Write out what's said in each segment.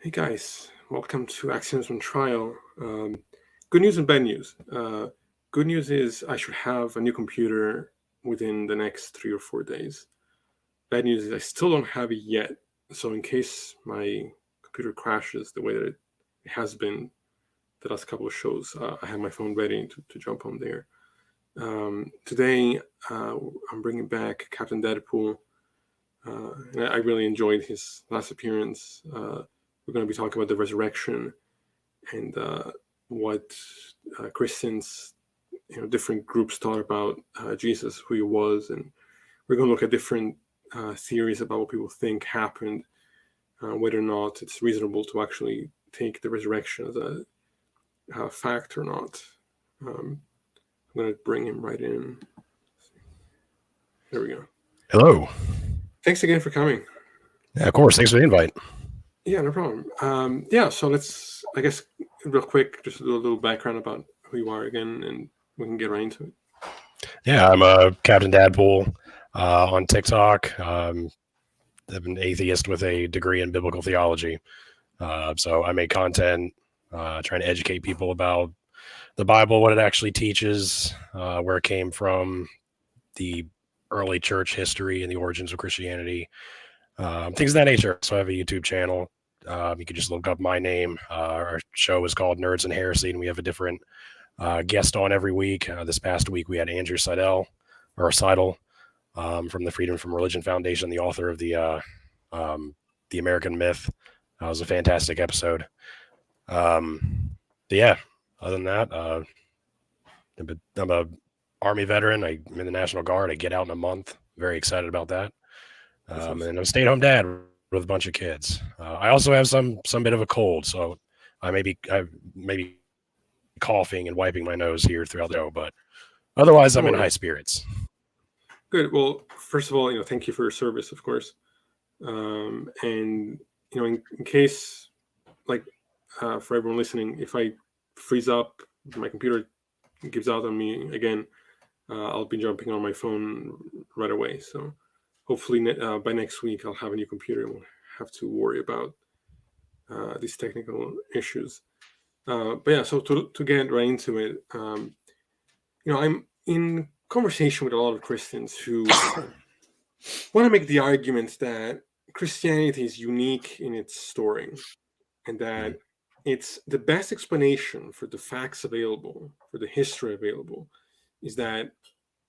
Hey guys, welcome to Accidents on Trial. Good news and bad news. Good news is I should have a new computer within the next 3 or 4 days. Bad news is I still don't have it yet. So in case my computer crashes the way that it has been the last couple of shows, I have my phone ready to jump on there. Today, I'm bringing back Captain Dadpool. And I really enjoyed his last appearance. We're going to be talking about the resurrection and what Christians, different groups thought about Jesus, who he was, and we're going to look at different theories about what people think happened, whether or not it's reasonable to actually take the resurrection as a fact or not. I'm going to bring him right in. There we go. Hello. Thanks again for coming. Yeah, of course. Thanks for the invite. Yeah, no problem. So let's, I guess, real quick, just do a little background about who you are again, and we can get right into it. Yeah, I'm Captain Dadpool on TikTok. I'm an atheist with a degree in biblical theology. So I make content trying to educate people about the Bible, what it actually teaches, where it came from, the early church history and the origins of Christianity, things of that nature. So I have a YouTube channel. You can just look up my name. Our show is called Nerds and Heresy, and we have a different guest on every week. This past week, we had Andrew Seidel from the Freedom from Religion Foundation, the author of the American Myth. It was a fantastic episode. Other than that, I'm a Army veteran. I'm in the National Guard. I get out in a month. Very excited about that. And I'm a stay-at-home dad with a bunch of kids. I also have some bit of a cold, so I may be coughing and wiping my nose here throughout the show, but otherwise I'm in high spirits. Good. Well, first of all, thank you for your service, of course. And in case, for everyone listening, if I freeze up, my computer gives out on me again, I'll be jumping on my phone right away. So hopefully by next week I'll have a new computer and won't have to worry about these technical issues. So to get right into it, I'm in conversation with a lot of Christians who want to make the argument that Christianity is unique in its story and that it's the best explanation for the facts available, for the history available, is that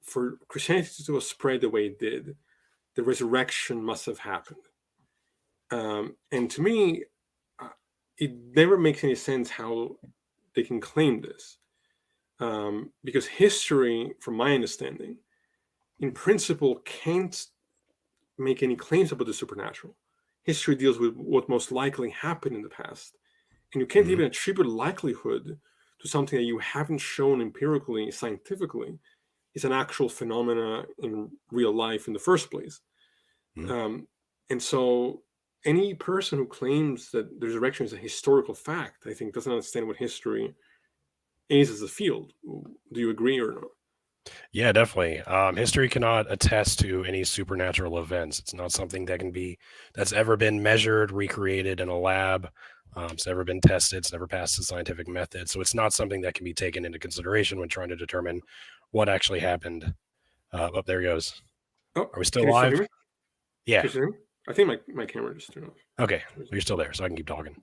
for Christianity to spread the way it did, the resurrection must have happened. And to me, it never makes any sense how they can claim this. Because history, from my understanding, in principle, can't make any claims about the supernatural. History deals with what most likely happened in the past. And you can't even attribute likelihood to something that you haven't shown empirically, scientifically, is an actual phenomena in real life in the first place. And so any person who claims that the resurrection is a historical fact, I think, doesn't understand what history is as a field. Do you agree or not? Yeah, definitely. History cannot attest to any supernatural events. It's not something that's ever been measured, recreated in a lab. It's never been tested. It's never passed the scientific method. So it's not something that can be taken into consideration when trying to determine what actually happened. There he goes. Oh, are we still live? Yeah. I think my camera just turned off. Okay, well, you're still there, so I can keep talking.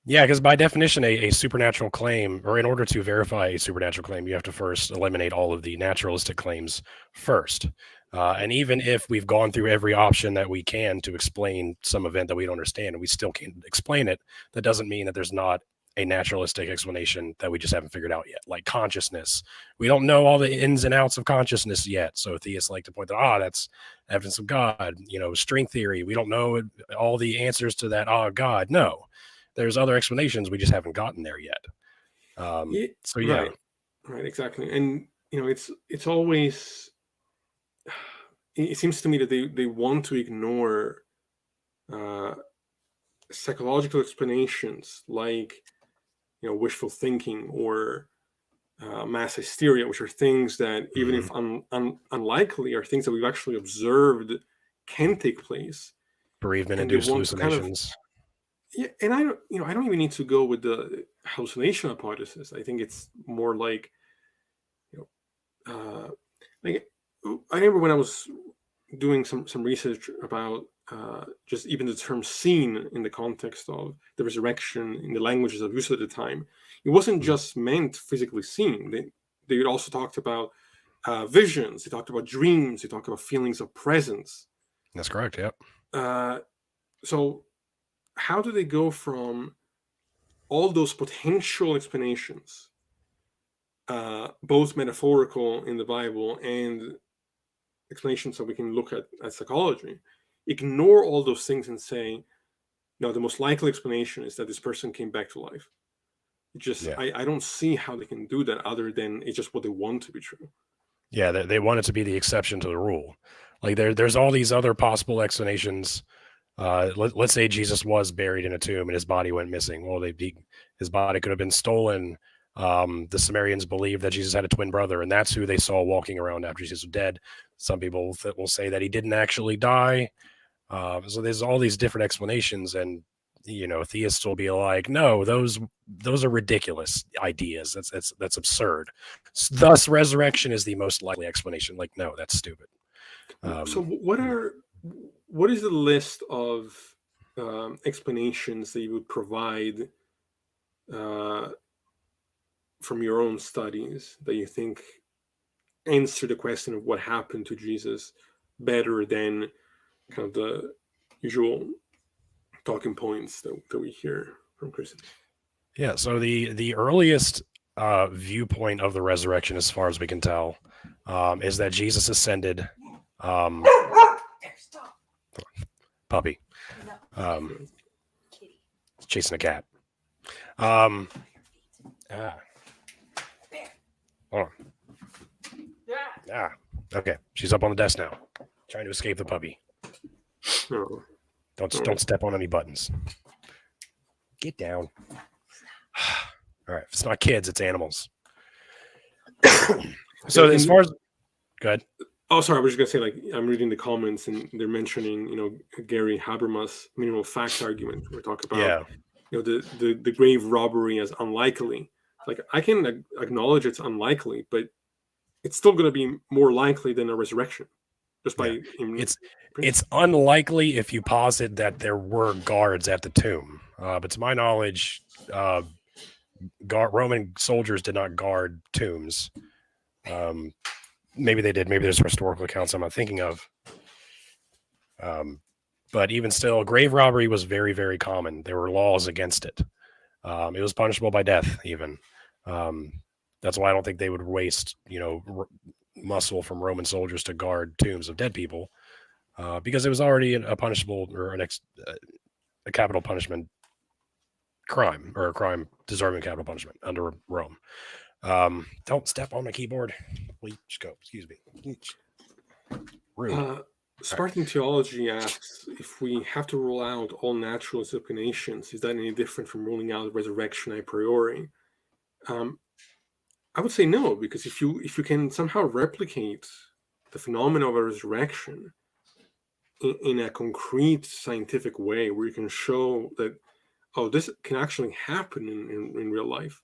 Yeah, because by definition, a supernatural claim, or in order to verify a supernatural claim, you have to first eliminate all of the naturalistic claims first. And even if we've gone through every option that we can to explain some event that we don't understand, and we still can't explain it, that doesn't mean that there's not a naturalistic explanation that we just haven't figured out yet. Like consciousness. We don't know all the ins and outs of consciousness yet. So theists like to point out, that's evidence of God. String theory. We don't know all the answers to that. God. No. There's other explanations. We just haven't gotten there yet. Right, exactly. And it's always, it seems to me that they want to ignore psychological explanations like wishful thinking or mass hysteria, which are things that even if unlikely, are things that we've actually observed can take place. Bereavement-induced hallucinations. Yeah, and I don't even need to go with the hallucination hypothesis. I think it's more like, you know, like I remember when I was doing some research about just even the term "seen" in the context of the resurrection in the languages of use at the time. It wasn't Mm. just meant physically seen. They also talked about visions. They talked about dreams. They talked about feelings of presence. That's correct. Yep. So how do they go from all those potential explanations, both metaphorical in the Bible and explanations that we can look at psychology, ignore all those things and say, no, the most likely explanation is that this person came back to life? Yeah. I don't see how they can do that other than it's just what they want to be true. Yeah. They want it to be the exception to the rule. Like there's all these other possible explanations. Let's say Jesus was buried in a tomb and his body went missing. Well, his body could have been stolen. The Sumerians believe that Jesus had a twin brother, and that's who they saw walking around after Jesus was dead. Some people will say that he didn't actually die. So there's all these different explanations, and theists will be like, "No, those are ridiculous ideas. That's absurd." Thus, resurrection is the most likely explanation. Like, no, that's stupid. So Yeah. what is the list of explanations that you would provide uh, from your own studies that you think answer the question of what happened to Jesus better than kind of the usual talking points that we hear from Christians? Yeah, so the earliest viewpoint of the resurrection, as far as we can tell, is that Jesus ascended. Um, Puppy, chasing a cat. Um, ah, hold on. Ah, okay, she's up on the desk now, trying to escape the puppy. No. Don't step on any buttons. Get down. All right, it's not kids, it's animals. So as far as good. Oh, sorry. I was just gonna say, like, I'm reading the comments and they're mentioning, Gary Habermas' minimal fact argument. We talk about, Yeah, the grave robbery as unlikely. Like, I can acknowledge it's unlikely, but it's still going to be more likely than a resurrection, just yeah. by in It's unlikely if you posit that there were guards at the tomb. But to my knowledge, Roman soldiers did not guard tombs. Maybe they did. Maybe there's historical accounts I'm not thinking of. But even still, grave robbery was very, very common. There were laws against it. It was punishable by death, even. That's why I don't think they would waste, muscle from Roman soldiers to guard tombs of dead people, because it was already a punishable or a capital punishment crime, or a crime deserving capital punishment under Rome. Don't step on my keyboard. Please go. Excuse me. Rude. Spartan theology asks if we have to rule out all naturalist explanations, is that any different from ruling out resurrection a priori? I would say no, because if you can somehow replicate the phenomenon of a resurrection in a concrete scientific way, where you can show that, oh, this can actually happen in real life,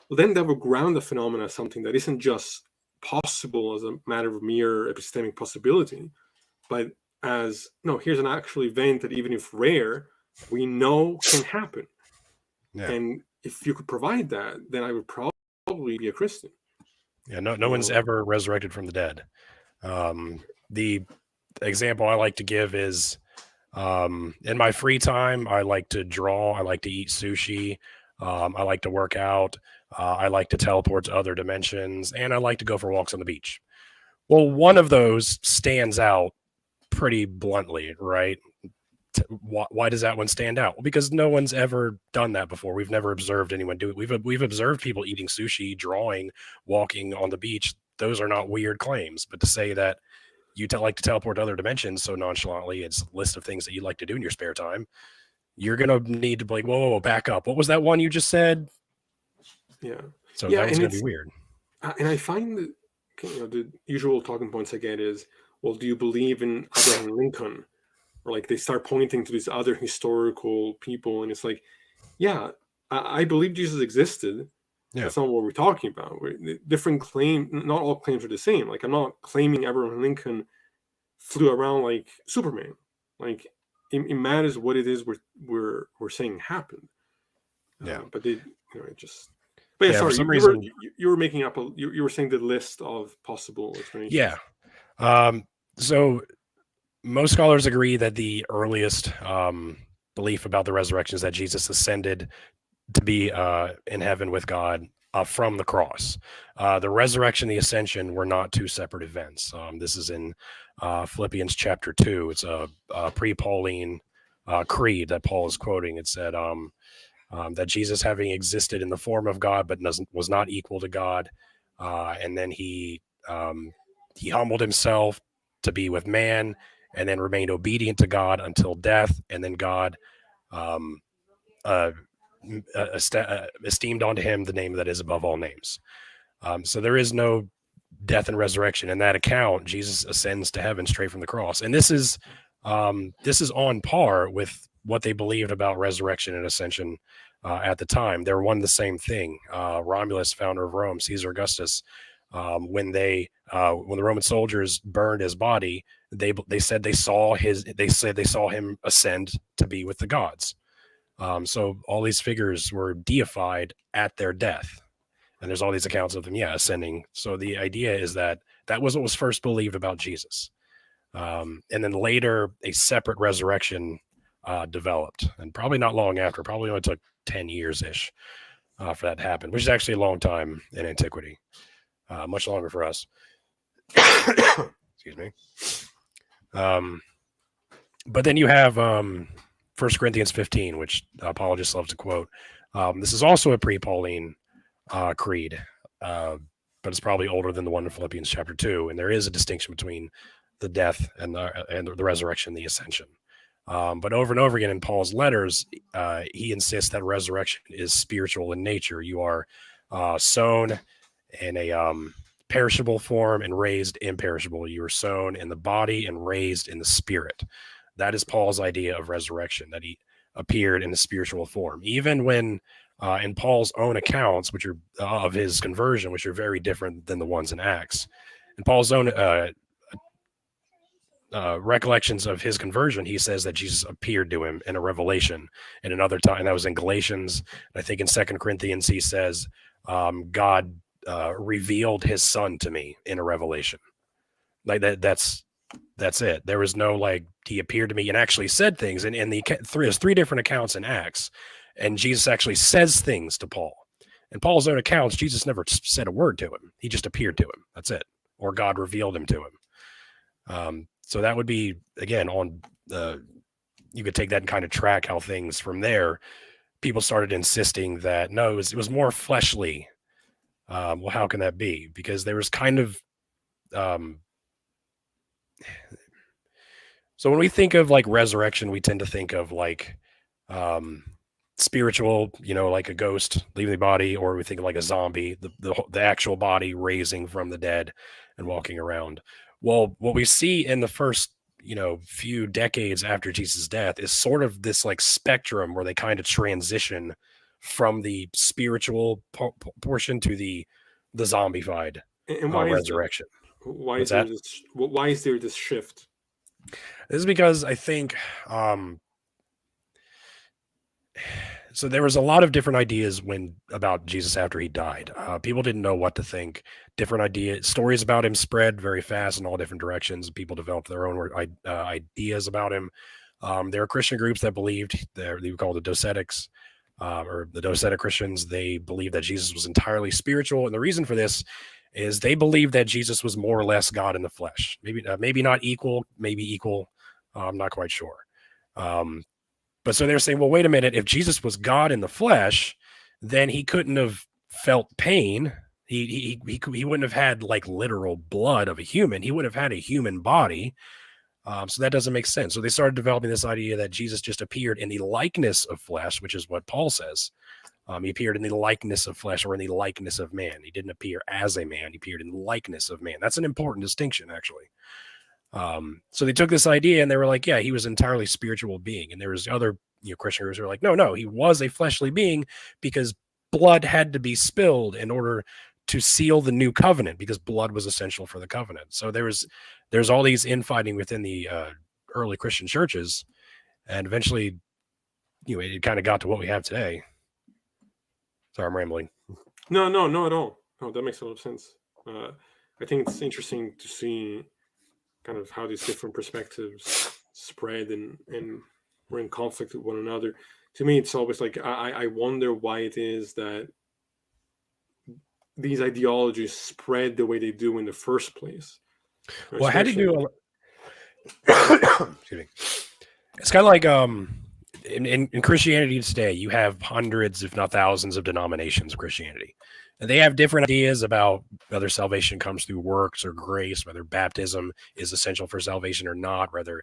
well, then that will ground the phenomena as something that isn't just possible as a matter of mere epistemic possibility, but as, no, here's an actual event that, even if rare, we know can happen. Yeah. And if you could provide that, then I would probably be a Christian. Yeah. No one's ever resurrected from the dead. The example I like to give is, in my free time, I like to draw. I like to eat sushi. I like to work out. I like to teleport to other dimensions, and I like to go for walks on the beach. Well, one of those stands out pretty bluntly, right? Why does that one stand out? Well, because no one's ever done that before. We've never observed anyone do it. We've observed people eating sushi, drawing, walking on the beach. Those are not weird claims. But to say that you like to teleport to other dimensions so nonchalantly, it's a list of things that you like to do in your spare time, you're gonna need to be like, whoa, back up. What was that one you just said? Yeah. So Yeah, that was and gonna be weird. and I find that, the usual talking points I get is, well, do you believe in Abraham Lincoln? or like they start pointing to these other historical people, and it's like, yeah, I believe Jesus existed. Yeah. That's not what we're talking about. Different claim, not all claims are the same. Like, I'm not claiming Abraham Lincoln flew around like Superman. Like, it matters what it is we're saying happened. Yeah. But they, it just. But yeah, Yeah, for sorry, some reason. you were making up you were saying the list of possible explanations. Yeah. So most scholars agree that the earliest belief about the resurrection is that Jesus ascended to be in heaven with God from the cross. The resurrection and the ascension were not two separate events. This is in Philippians chapter 2. It's a pre-Pauline creed that Paul is quoting. It said that Jesus, having existed in the form of God but was not equal to God, and then he humbled himself to be with man, and then remained obedient to God until death, and then God esteemed unto him the name that is above all names. So there is no death and resurrection in that account. Jesus ascends to heaven straight from the cross, and this is on par with what they believed about resurrection and ascension at the time. They were one and the same thing. Romulus, founder of Rome, Caesar Augustus, when the Roman soldiers burned his body, they said they saw him ascend to be with the gods. So all these figures were deified at their death. And there's all these accounts of them, ascending. So the idea is that was what was first believed about Jesus. And then later, a separate resurrection developed. And probably not long after, probably only took 10 years-ish for that to happen, which is actually a long time in antiquity. Much longer for us. Excuse me. But then you have 1 Corinthians 15, which apologists love to quote. This is also a pre-Pauline creed, but it's probably older than the one in Philippians chapter 2. And there is a distinction between the death and the resurrection, the ascension. But over and over again in Paul's letters, he insists that resurrection is spiritual in nature. You are sown in a perishable form and raised imperishable. You are sown in the body and raised in the spirit. That is Paul's idea of resurrection, that he appeared in a spiritual form. Even when in Paul's own accounts, which are of his conversion, which are very different than the ones in Acts. In Paul's own recollections of his conversion, he says that Jesus appeared to him in a revelation. And another time, that was in Galatians. I think in 2 Corinthians, he says, God revealed his son to me in a revelation. Like that's it. There was no like he appeared to me and actually said things. And there's 3 different accounts in Acts, and Jesus actually says things to Paul. In Paul's own accounts, Jesus never said a word to him. He just appeared to him. That's it. Or God revealed him to him. So that would be, again, on you could take that and kind of track how things from there. People started insisting that no, it was more fleshly. Well, how can that be? Because there was kind of so when we think of like resurrection, we tend to think of like spiritual, like a ghost leaving the body, or we think of like a zombie, the actual body raising from the dead and walking around. Well, what we see in the first, few decades after Jesus' death is sort of this like spectrum where they kind of transition from the spiritual portion to the zombified and why resurrection. Why is there this shift? This is because I think so there was a lot of different ideas about Jesus after he died. People didn't know what to think. Different ideas, stories about him spread very fast in all different directions. People developed their own ideas about him. There are Christian groups that believed, they were called the Docetics, or the Docetic Christians. They believed that Jesus was entirely spiritual. And the reason for this is they believed that Jesus was more or less God in the flesh. Maybe not equal, maybe equal. I'm not quite sure. But so they're saying, well, wait a minute. If Jesus was God in the flesh, then he couldn't have felt pain. He wouldn't have had like literal blood of a human. He would have had a human body. So that doesn't make sense. So they started developing this idea that Jesus just appeared in the likeness of flesh, which is what Paul says. He appeared in the likeness of flesh, or in the likeness of man. He didn't appear as a man. He appeared in the likeness of man. That's an important distinction, actually. So they took this idea and they were like, yeah, he was an entirely spiritual being. And there was other Christians who were like, no, he was a fleshly being because blood had to be spilled in order to seal the new covenant, because blood was essential for the covenant. So there's all these infighting within the early Christian churches, and eventually, it kind of got to what we have today. Sorry, I'm rambling. No, at all. No, that makes a lot of sense. I think it's interesting to see kind of how these different perspectives spread and were in conflict with one another. To me, it's always like I wonder why it is that these ideologies spread the way they do in the first place. Well, how do you do? Excuse me. It's kind of like in Christianity today, you have hundreds, if not thousands, of denominations of Christianity. And they have different ideas about whether salvation comes through works or grace, whether baptism is essential for salvation or not, whether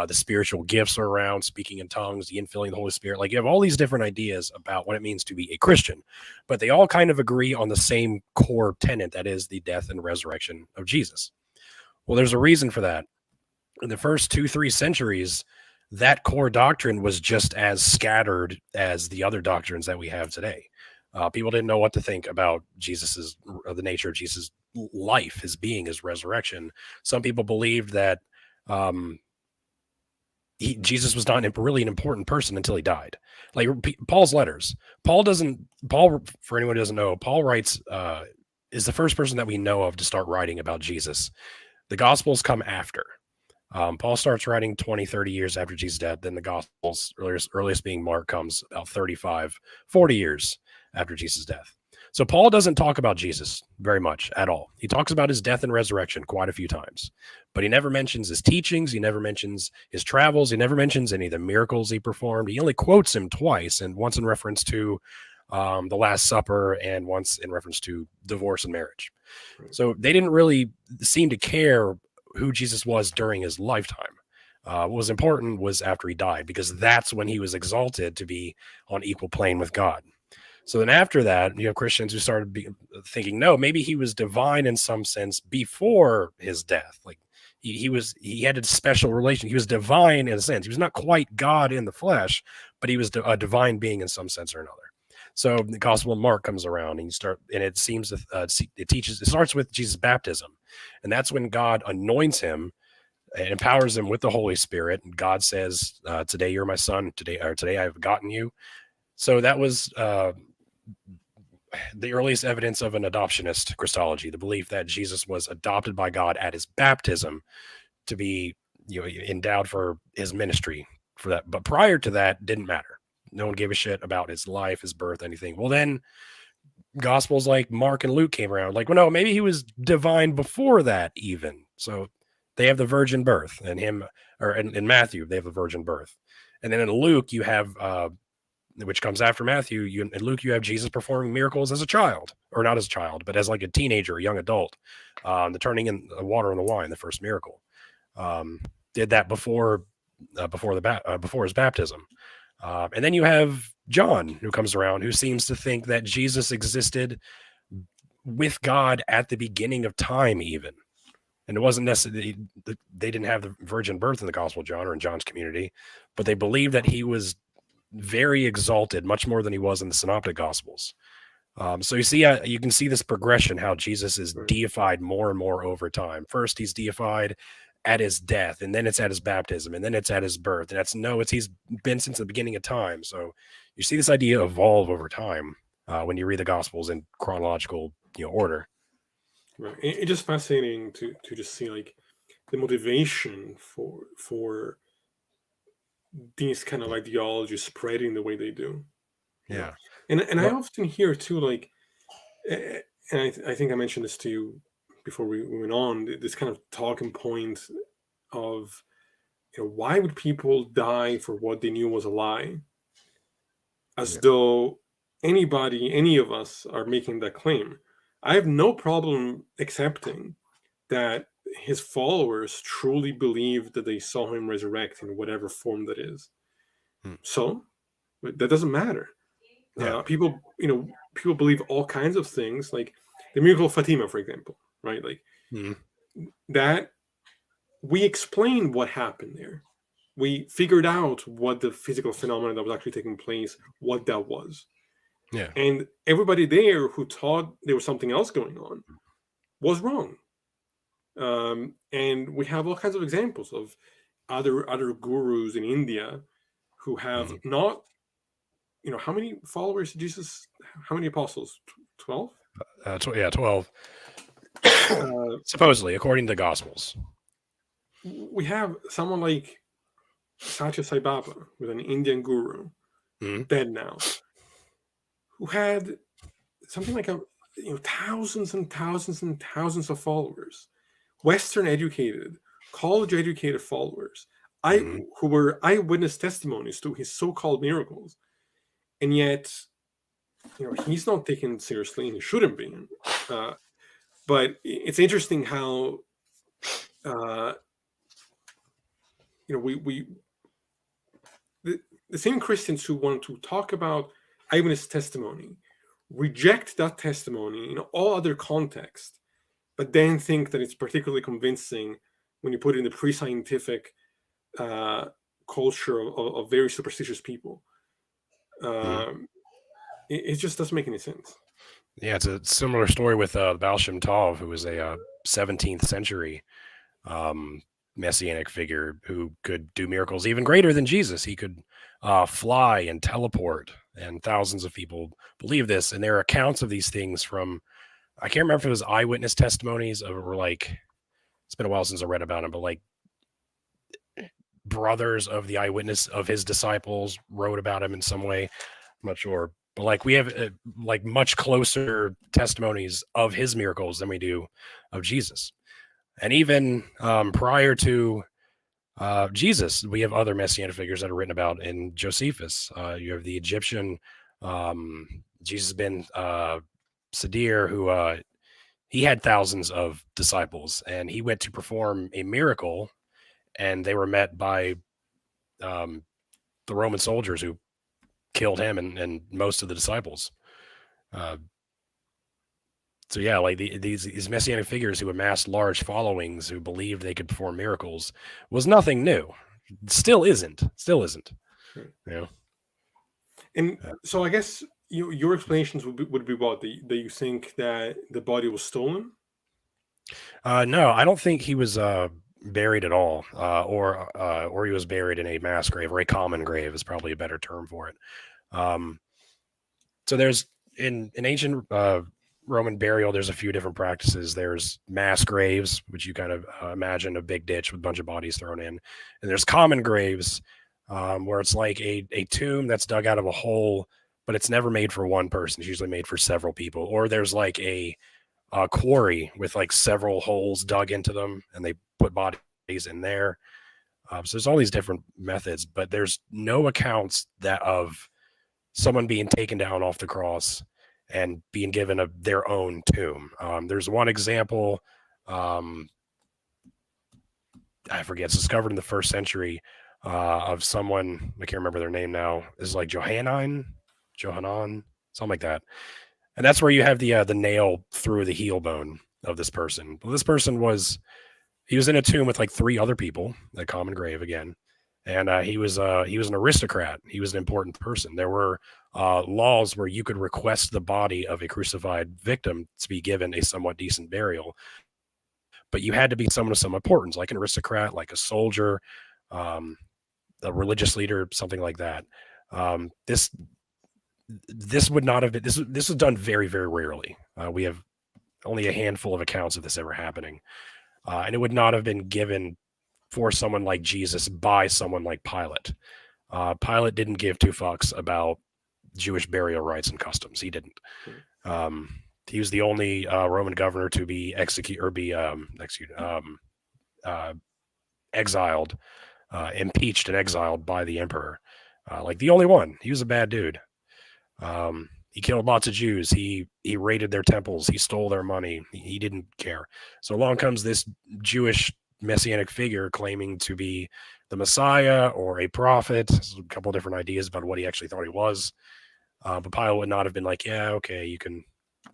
the spiritual gifts are around, speaking in tongues, the infilling of the Holy Spirit. Like, you have all these different ideas about what it means to be a Christian, but they all kind of agree on the same core tenet, that is the death and resurrection of Jesus. Well, there's a reason for that. In the first 2-3 centuries, that core doctrine was just as scattered as the other doctrines that we have today. People didn't know what to think about the nature of Jesus' life, his being, his resurrection. Some people believed that Jesus was not really an important person until he died. Like Paul's letters. Paul, for anyone who doesn't know, Paul writes, is the first person that we know of to start writing about Jesus. The Gospels come after. Paul starts writing 20, 30 years after Jesus' death. Then the Gospels, earliest being Mark, comes about 35, 40 years after Jesus' death. So Paul doesn't talk about Jesus very much at all. He talks about his death and resurrection quite a few times, but he never mentions his teachings. He never mentions his travels. He never mentions any of the miracles he performed. He only quotes him twice, and once in reference to the Last Supper and once in reference to divorce and marriage. So they didn't really seem to care who Jesus was during his lifetime. What was important was after he died, because that's when he was exalted to be on equal plane with God. So then after that, you have Christians who started thinking, no, maybe he was divine in some sense before his death. Like he had a special relation. He was divine in a sense. He was not quite God in the flesh, but he was a divine being in some sense or another. So the Gospel of Mark comes around, and it seems it starts with Jesus' baptism, and that's when God anoints him and empowers him with the Holy Spirit. And God says, "Today you're my son. Today I have begotten you." So that was the earliest evidence of an adoptionist Christology, the belief that Jesus was adopted by God at his baptism to be endowed for his ministry for that. But prior to that, didn't matter. No one gave a shit about his life, his birth, anything. Well, then Gospels like Mark and Luke came around. Like, well, no, maybe he was divine before that even. So they have the virgin birth, and in Matthew, they have the virgin birth. And then in Luke, you have, which comes after Matthew, in Luke, you have Jesus performing miracles as a child, or not as a child, but as like a teenager, a young adult, the turning in the water and the wine, the first miracle. Did that before his baptism. And then you have John, who comes around, who seems to think that Jesus existed with God at the beginning of time, even. And it wasn't necessarily, they didn't have the virgin birth in the Gospel of John or in John's community, but they believed that he was very exalted, much more than he was in the Synoptic Gospels. So you can see this progression, how Jesus is deified more and more over time. First, he's deified at his death, and then it's at his baptism, and then it's at his birth. And he's been since the beginning of time. So you see this idea evolve over time when you read the Gospels in chronological order. Right. It's just fascinating to just see like the motivation for these kind of ideologies spreading the way they do. Yeah. And I often hear too, like, and I think I mentioned this to you before we went on, this kind of talking point of, why would people die for what they knew was a lie? As though any of us are making that claim. I have no problem accepting that his followers truly believed that they saw him resurrect in whatever form that is. So that doesn't matter. People believe all kinds of things, like the miracle of Fatima, for example, right? Like that we explained what happened there. We figured out what the physical phenomenon that was actually taking place, what that was. Yeah. And everybody there who thought there was something else going on was wrong. And we have all kinds of examples of other gurus in India who have not, how many followers did Jesus? How many apostles? 12? 12. Supposedly, according to the Gospels. We have someone like Satya Sai Baba, with an Indian guru, dead now, who had something like thousands and thousands and thousands of followers, Western educated, college educated followers, who were eyewitness testimonies to his so-called miracles, and yet, he's not taken seriously, and he shouldn't be. But it's interesting how, we the same Christians who want to talk about eyewitness testimony reject that testimony in all other context, but then think that it's particularly convincing when you put it in the pre-scientific culture of very superstitious people. It just doesn't make any sense. Yeah, it's a similar story with Baal Shem Tov, who was a 17th century messianic figure who could do miracles even greater than Jesus. He could fly and teleport, and thousands of people believe this. And there are accounts of these things from, I can't remember if it was eyewitness testimonies or like, it's been a while since I read about him, but like brothers of the eyewitness of his disciples wrote about him in some way. I'm not sure. But like we have like much closer testimonies of his miracles than we do of Jesus. And even prior to Jesus, we have other messianic figures that are written about in Josephus. You have the Egyptian Jesus ben Sadir, who he had thousands of disciples, and he went to perform a miracle, and they were met by the Roman soldiers who killed him and most of the disciples. So yeah, like these messianic figures who amassed large followings, who believed they could perform miracles, was nothing new. Still isn't. Right. And so I guess your explanations would be what, that you think that the body was stolen? No, I don't think he was buried at all, or he was buried in a mass grave, or a common grave is probably a better term for it. So there's in ancient Roman burial, there's a few different practices. There's mass graves, which you kind of imagine a big ditch with a bunch of bodies thrown in, and there's common graves, where it's like a tomb that's dug out of a hole, but it's never made for one person. It's usually made for several people. Or there's like a quarry with like several holes dug into them, and they put bodies in there. So there's all these different methods, but there's no accounts that of someone being taken down off the cross and being given their own tomb. There's one example, I forget, it's discovered in the 1st century, of someone, I can't remember their name now, is like Johanan, something like that. And that's where you have the nail through the heel bone of this person. Well, this person he was in a tomb with like 3 other people, a common grave again. And he was an aristocrat. He was an important person. There were laws where you could request the body of a crucified victim to be given a somewhat decent burial, but you had to be someone of some importance, like an aristocrat, like a soldier, a religious leader, something like that. This would not have been. This was done very, very rarely. We have only a handful of accounts of this ever happening, and it would not have been given for someone like Jesus by someone like Pilate. Pilate didn't give 2 fucks about Jewish burial rites and customs. He didn't. He was the only Roman governor to be exiled, impeached and exiled by the emperor. Like the only one. He was a bad dude. He killed lots of Jews. He raided their temples. He stole their money. He didn't care. So along comes this Jewish messianic figure claiming to be the Messiah or a prophet. There's a couple of different ideas about what he actually thought he was. But Pilate would not have been like, yeah, okay, you can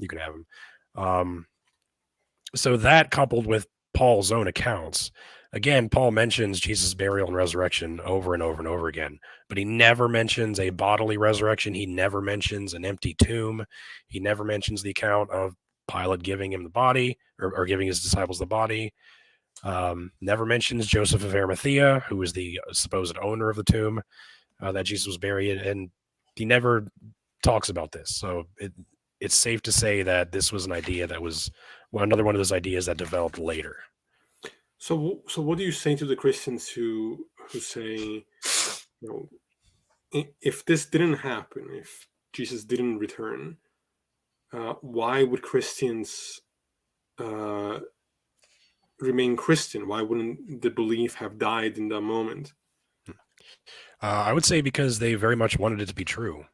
have him. So that, coupled with Paul's own accounts, Again, Paul mentions Jesus' burial and resurrection over and over and over again, but he never mentions a bodily resurrection. He never mentions an empty tomb. He never mentions the account of Pilate giving him the body or giving his disciples the body. Never mentions Joseph of Arimathea, who was the supposed owner of the tomb that Jesus was buried in. And he never talks about this. So it's safe to say that this was an idea that was another one of those ideas that developed later. So what do you say to the Christians who say, if this didn't happen, if Jesus didn't return, why would Christians remain Christian? Why wouldn't the belief have died in that moment? I would say because they very much wanted it to be true.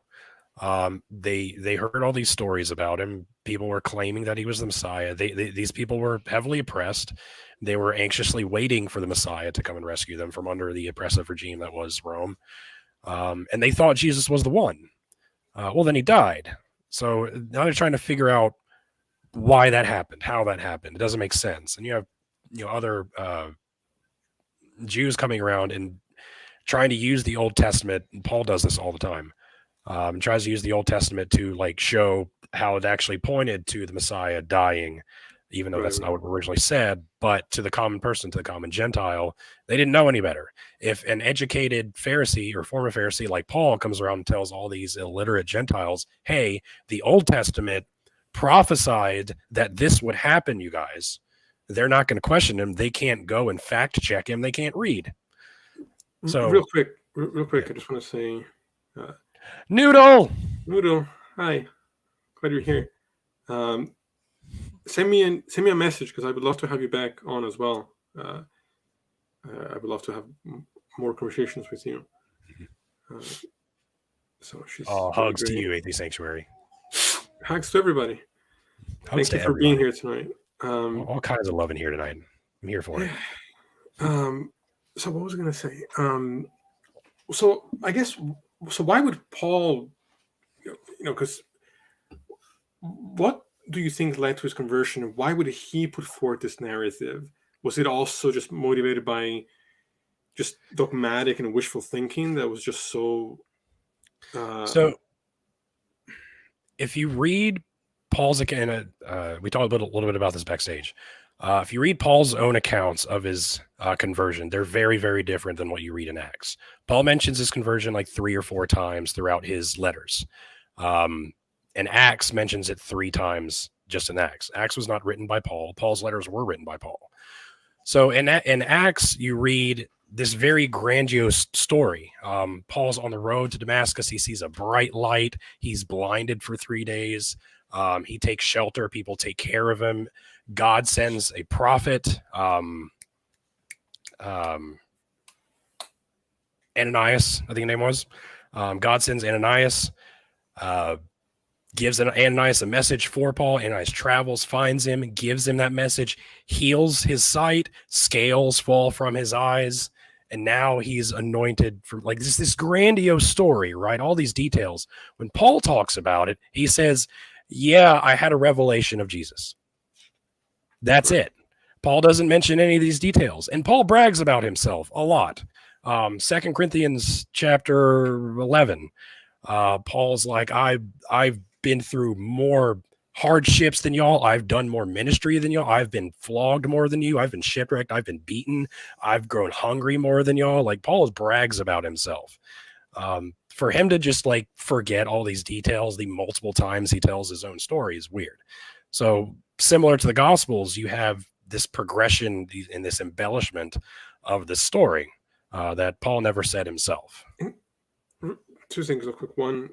They heard all these stories about him. People were claiming that he was the Messiah. These people were heavily oppressed. They were anxiously waiting for the Messiah to come and rescue them from under the oppressive regime that was Rome. And they thought Jesus was the one. Well, then he died. So now they're trying to figure out why that happened, how that happened. It doesn't make sense. And you have other Jews coming around and trying to use the Old Testament. And Paul does this all the time. And tries to use the Old Testament to show how it actually pointed to the Messiah dying, even though that's not what originally said. But to the common person, to the common Gentile, they didn't know any better. If an educated Pharisee or former Pharisee like Paul comes around and tells all these illiterate Gentiles, hey, the Old Testament prophesied that this would happen, you guys, they're not going to question him. They can't go and fact check him. They can't read. So real quick, I just want to say, Noodle, hi, glad you're here. Send me a message because I would love to have you back on as well. I would love to have more conversations with you. So she's hugs to you, Atheist Sanctuary. Hugs to everybody. Hugs Thank you for being here tonight. All kinds of love in here tonight. I'm here for it. So what was I going to say? So I guess, so why would Paul, because what do you think led to his conversion? Why would he put forth this narrative? Was it also just motivated by just dogmatic and wishful thinking that was just so... So if you read Paul's account, we talked a little bit about this backstage. If you read Paul's own accounts of his conversion, they're very, very different than what you read in Acts. Paul mentions his conversion 3 or 4 times throughout his letters. And Acts mentions it 3 times just in Acts. Acts was not written by Paul. Paul's letters were written by Paul. So in Acts, you read this very grandiose story. Paul's on the road to Damascus. He sees a bright light. He's blinded for 3 days. He takes shelter. People take care of him. God sends a prophet, Ananias, I think the name was. God sends Ananias, gives Ananias a message for Paul. Ananias travels, finds him, gives him that message, heals his sight, scales fall from his eyes, and now he's anointed for this grandiose story, right? All these details. When Paul talks about it, he says, yeah, I had a revelation of Jesus. That's it. Paul doesn't mention any of these details. And Paul brags about himself a lot. 2 Corinthians chapter 11, Paul's like, I've been through more hardships than y'all. I've done more ministry than y'all. I've been flogged more than you. I've been shipwrecked. I've been beaten. I've grown hungry more than y'all. Paul brags about himself. For him to just forget all these details, the multiple times he tells his own story is weird. So similar to the Gospels, you have this progression and this embellishment of the story that Paul never said himself. 2 things real quick. One,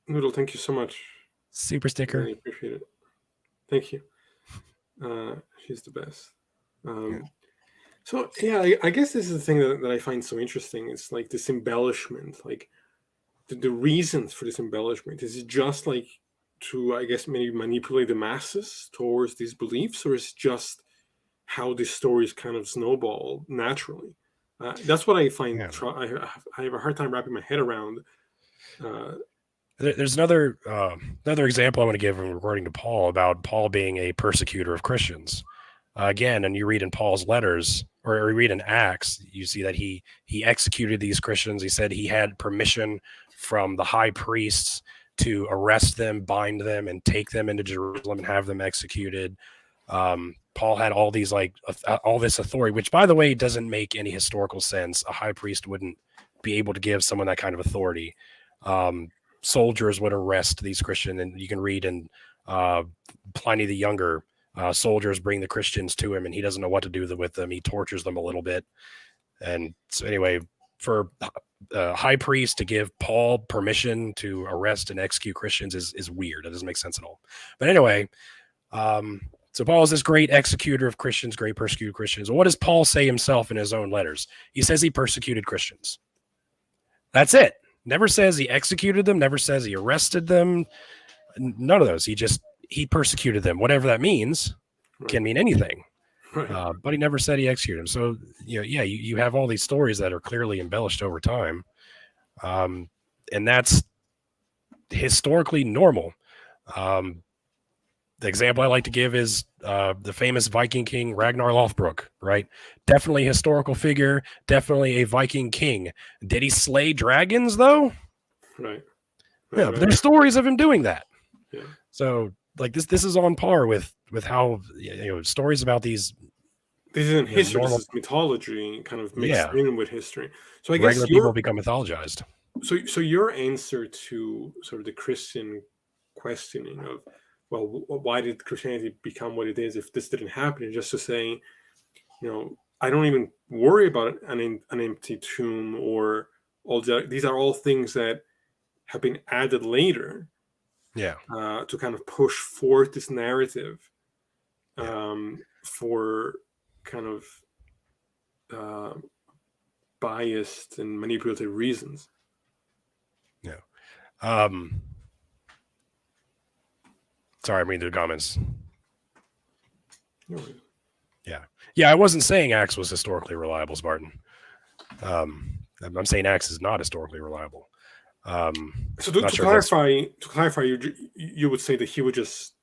Noodle, thank you so much. Super sticker. I really appreciate it. Thank you. She's the best. So yeah, I guess this is the thing that I find so interesting. It's this embellishment, the reasons for this embellishment. Is it just to, I guess, maybe manipulate the masses towards these beliefs, or is it just how these stories kind of snowball naturally? That's what I find. Yeah. I have a hard time wrapping my head around. There's another example I want to give regarding to Paul about Paul being a persecutor of Christians. again, and you read in Paul's letters, or you read in Acts, you see that he executed these Christians. He said he had permission from the high priests to arrest them, bind them, and take them into Jerusalem and have them executed. Paul had all these all this authority, which, by the way, doesn't make any historical sense. A high priest wouldn't be able to give someone that kind of authority. Soldiers would arrest these Christians, and you can read in Pliny the Younger, soldiers bring the Christians to him, and he doesn't know what to do with them. He tortures them a little bit. And so anyway, for high priest to give Paul permission to arrest and execute Christians is weird. It doesn't make sense at all. But anyway, so Paul is this great executor of Christians, great persecuted Christians. What does Paul say himself in his own letters? He says he persecuted Christians. That's it. Never says he executed them, never says he arrested them. None of those. He persecuted them. Whatever that means can mean anything. Right. But he never said he executed them. So, you have all these stories that are clearly embellished over time. And that's historically normal. The example I like to give is the famous Viking king Ragnar Lothbrok, right? Definitely a historical figure, definitely a Viking king. Did he slay dragons, though? Right. Yeah, but there's stories of him doing that. Yeah. So, this is on par with how stories about these. This isn't history. This is mythology, kind of mixed in with history. So I guess regular people become mythologized. So your answer to sort of the Christian questioning of, well, why did Christianity become what it is if this didn't happen? And just to say, I don't even worry about an empty tomb or all that. These are all things that have been added later. Yeah. To kind of push forth this narrative for kind of biased and manipulative reasons. Yeah. Sorry, I'm reading the comments. No. Yeah, I wasn't saying Acts was historically reliable, Spartan. I'm saying Acts is not historically reliable. So to clarify, you would say that he would just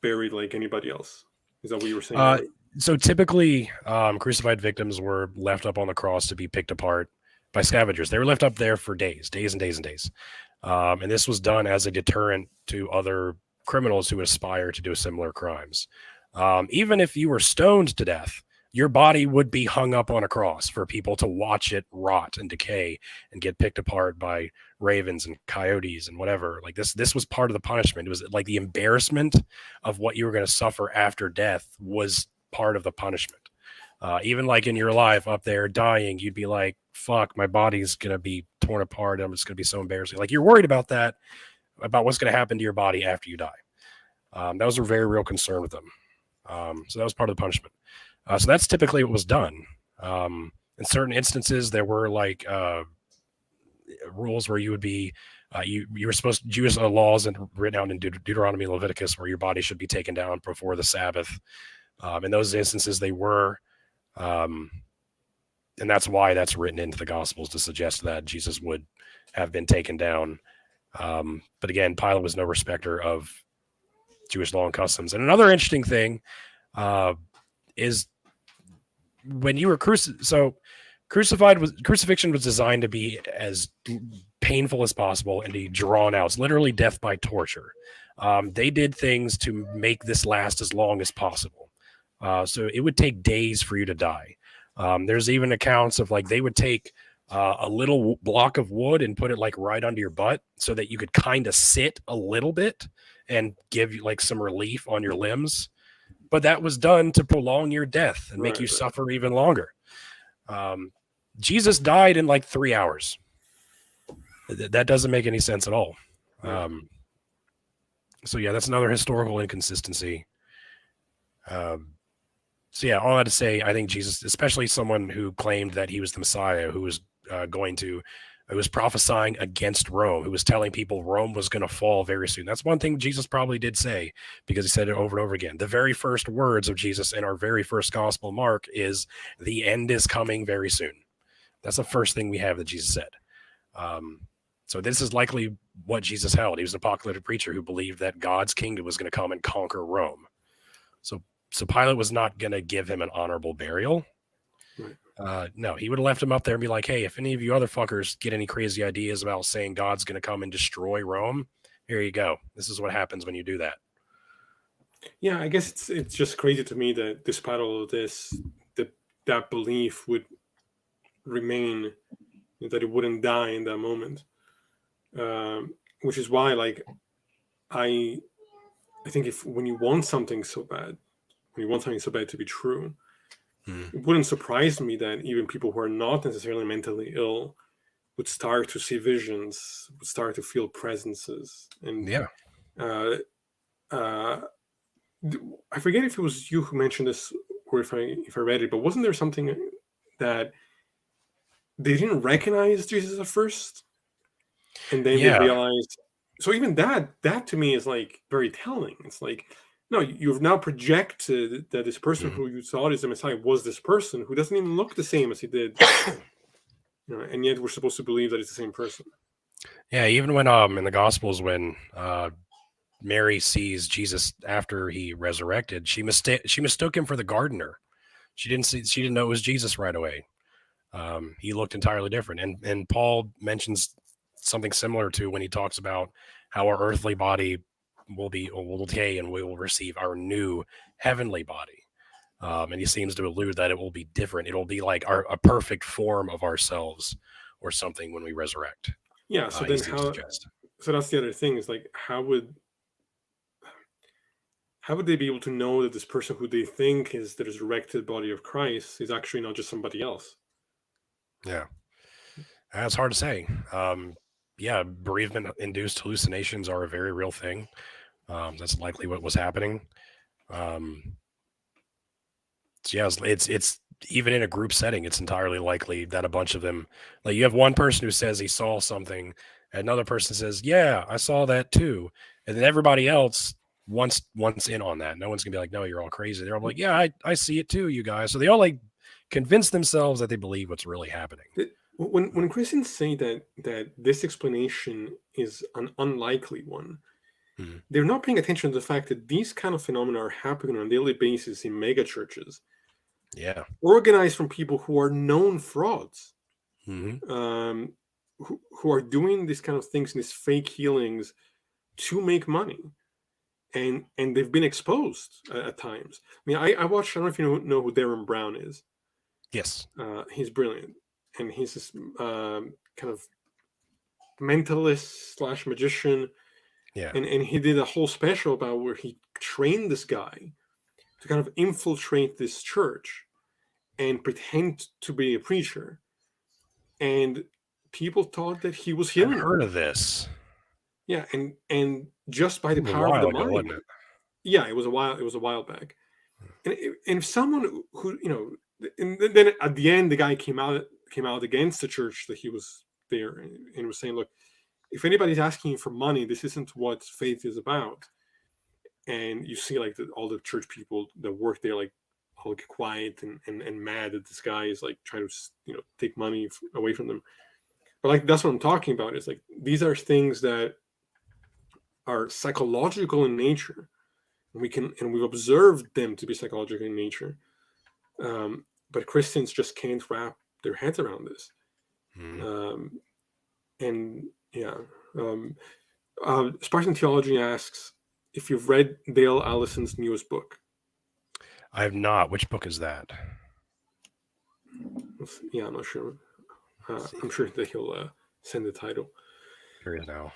bury like anybody else. Is that what you were saying? So typically, crucified victims were left up on the cross to be picked apart by scavengers. They were left up there for days and days and days. And this was done as a deterrent to other criminals who aspire to do similar crimes. Even if you were stoned to death, your body would be hung up on a cross for people to watch it rot and decay and get picked apart by ravens and coyotes and whatever. Like this was part of the punishment. It was like the embarrassment of what you were going to suffer after death was part of the punishment. Even like in your life up there dying, you'd be like, fuck, my body's going to be torn apart. I'm just going to be so embarrassing. Like you're worried about that, about what's going to happen to your body after you die. That was a very real concern with them. So that was part of the punishment. So that's typically what was done. In certain instances, there were like rules where you would be, you were supposed to, Jewish laws and written out in Deuteronomy and Leviticus where your body should be taken down before the Sabbath. In those instances, they were, and that's why that's written into the Gospels to suggest that Jesus would have been taken down. But again, Pilate was no respecter of Jewish law and customs. And another interesting thing is when you were crucifixion was designed to be as painful as possible and be drawn out. It's literally death by torture. They did things to make this last as long as possible. So it would take days for you to die. There's even accounts of like they would take a little block of wood and put it like right under your butt so that you could kind of sit a little bit and give you like some relief on your limbs. But that was done to prolong your death and make you suffer even longer. Jesus died in like 3 hours. That doesn't make any sense at all. So yeah, that's another historical inconsistency. So yeah, all that to say, I think Jesus, especially someone who claimed that he was the Messiah, who was who was prophesying against Rome, who was telling people Rome was going to fall very soon. That's one thing Jesus probably did say, because he said it over and over again. The very first words of Jesus in our very first gospel, Mark, is the end is coming very soon. That's the first thing we have that Jesus said. So this is likely what Jesus held. He was an apocalyptic preacher who believed that God's kingdom was going to come and conquer Rome. So So Pilate was not going to give him an honorable burial. Right. No, he would have left him up there and be like, hey, if any of you other fuckers get any crazy ideas about saying God's going to come and destroy Rome, here you go. This is what happens when you do that. Yeah, I guess it's just crazy to me that despite all of this, that belief would remain, that it wouldn't die in that moment. Which is why, like, I think when you want something so bad, to be true, it wouldn't surprise me that even people who are not necessarily mentally ill would start to see visions, would start to feel presences, and yeah. I forget if it was you who mentioned this or if I read it, but wasn't there something that they didn't recognize Jesus at first, and then they realized? So even that to me is like very telling. It's like, no, you've now projected that this person who you thought is the Messiah was this person who doesn't even look the same as he did, and yet we're supposed to believe that it's the same person. Yeah, even when in the Gospels, when Mary sees Jesus after he resurrected, she mistook him for the gardener. She didn't know it was Jesus right away. He looked entirely different. And Paul mentions something similar to when he talks about how our earthly body will decay and we will receive our new heavenly body. And he seems to allude that it will be different. It'll be like a perfect form of ourselves or something when we resurrect. Yeah. So then so that's the other thing, is like, how would they be able to know that this person who they think is the resurrected body of Christ is actually not just somebody else? Yeah. That's hard to say. Yeah, bereavement-induced hallucinations are a very real thing. That's likely what was happening. So yeah, it's even in a group setting, it's entirely likely that a bunch of them, like, you have one person who says he saw something, another person says, yeah, I saw that too, and then everybody else wants in on that. No one's gonna be like, no, you're all crazy. They're all like, yeah, I see it too, you guys. So they all like convince themselves that they believe what's really happening. When Christians say that this explanation is an unlikely one, they're not paying attention to the fact that these kind of phenomena are happening on a daily basis in mega churches. Yeah, organized from people who are known frauds, mm-hmm. Who are doing these kind of things, these fake healings, to make money, and they've been exposed at times. I mean, I watched. I don't know if you know who Darren Brown is. Yes, he's brilliant, and he's this kind of mentalist / magician. Yeah, and he did a whole special about where he trained this guy to kind of infiltrate this church and pretend to be a preacher, and people thought that he was healing. I've heard of this. Yeah, and just by the power of the mind. Wasn't it? Yeah, it was a while back. And if someone who, and then at the end the guy came out against the church that he was there, and was saying, look, if anybody's asking you for money, this isn't what faith is about. And you see, like, all the church people that work there, like, all get quiet and mad that this guy is like trying to take money away from them. But like, that's what I'm talking about. Is like, these are things that are psychological in nature, and we've observed them to be psychological in nature. But Christians just can't wrap their heads around this. And yeah, Spartan Theology asks if you've read Dale Allison's newest book. I have not. Which book is that? Yeah, I'm not sure. I'm sure that he'll send the title. Here it is now.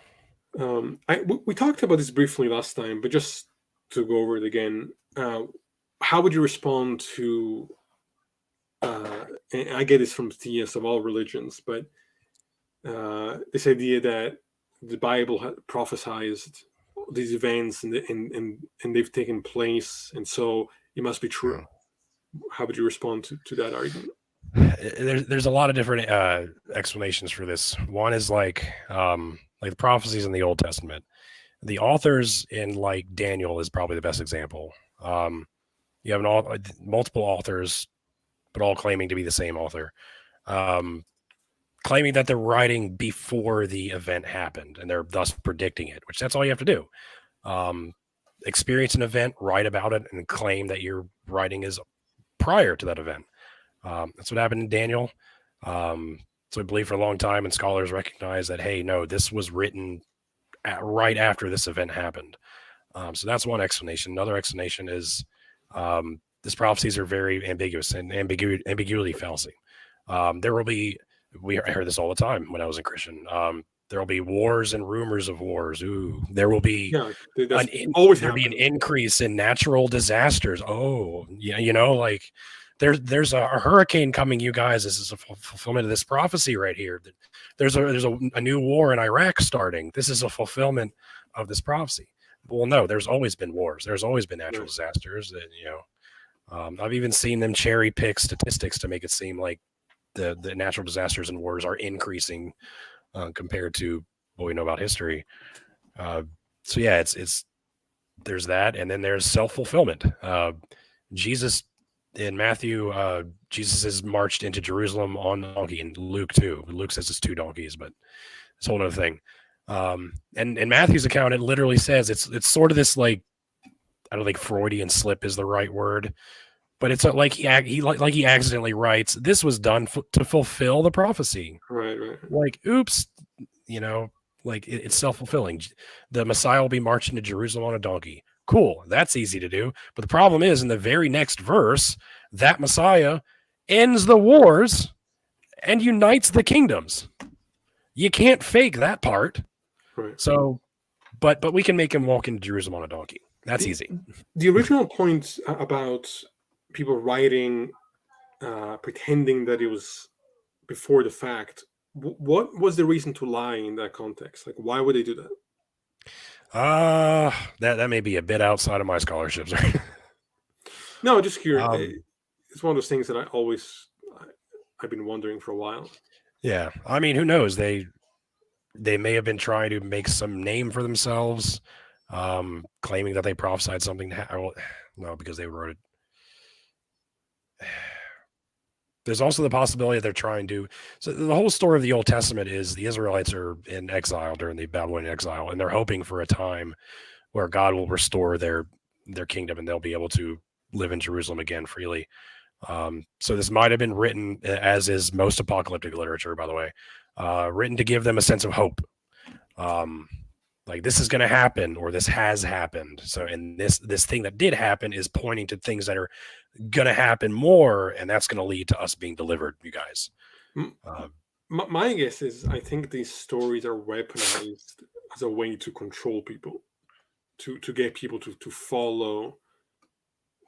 We talked about this briefly last time, but just to go over it again, how would you respond to? And I get this from theists of all religions, but this idea that the Bible had prophesized these events and they've taken place, and so it must be true. How would you respond to that argument? There's a lot of different explanations for this. One is like the prophecies in the Old Testament. The authors in, like, Daniel is probably the best example. You have multiple authors, but all claiming to be the same author, claiming that they're writing before the event happened, and they're thus predicting it, which that's all you have to do. experience an event, write about it, and claim that your writing is prior to that event. That's what happened in Daniel. So I believe for a long time, and scholars recognize that, hey, no, this was written right after this event happened. So that's one explanation. Another explanation is these prophecies are very ambiguous and ambiguity fallacy. There will be, I heard this all the time when I was a Christian. There will be wars and rumors of wars. Ooh, there will be always there'll be an increase in natural disasters. Oh, yeah, like there's a hurricane coming, you guys. This is a fulfillment of this prophecy right here. There's a new war in Iraq starting. This is a fulfillment of this prophecy. Well, no, there's always been wars. There's always been natural disasters. And, I've even seen them cherry pick statistics to make it seem like the natural disasters and wars are increasing compared to what we know about history. So yeah, it's there's that, and then there's self-fulfillment. Jesus in Matthew, Jesus is marched into Jerusalem on a donkey. In Luke too. Luke says it's 2 donkeys, but it's a whole other thing. And in Matthew's account, it literally says it's sort of this, like, I don't think Freudian slip is the right word, but it's like he accidentally writes, this was done to fulfill the prophecy. Right. Like, oops, like it's self-fulfilling. The Messiah will be marching to Jerusalem on a donkey. Cool, that's easy to do. But the problem is, in the very next verse, that Messiah ends the wars and unites the kingdoms. You can't fake that part. Right. So, but we can make him walk into Jerusalem on a donkey. That's easy. The original point about people writing, pretending that it was before the fact, what was the reason to lie in that context? Like, why would they do that? That may be a bit outside of my scholarships. No, just curious. It's one of those things that I've been wondering for a while. Yeah, I mean, who knows? They may have been trying to make some name for themselves, claiming that they prophesied something. No, because they wrote it. There's also the possibility that they're trying to. So the whole story of the Old Testament is the Israelites are in exile during the Babylonian exile, and they're hoping for a time where God will restore their kingdom and they'll be able to live in Jerusalem again freely. So this might have been written, as is most apocalyptic literature, by the way, written to give them a sense of hope. Like, this is going to happen, or this has happened. So, and this thing that did happen is pointing to things that are going to happen more, and that's going to lead to us being delivered, you guys. My guess is, I think these stories are weaponized as a way to control people, to get people to follow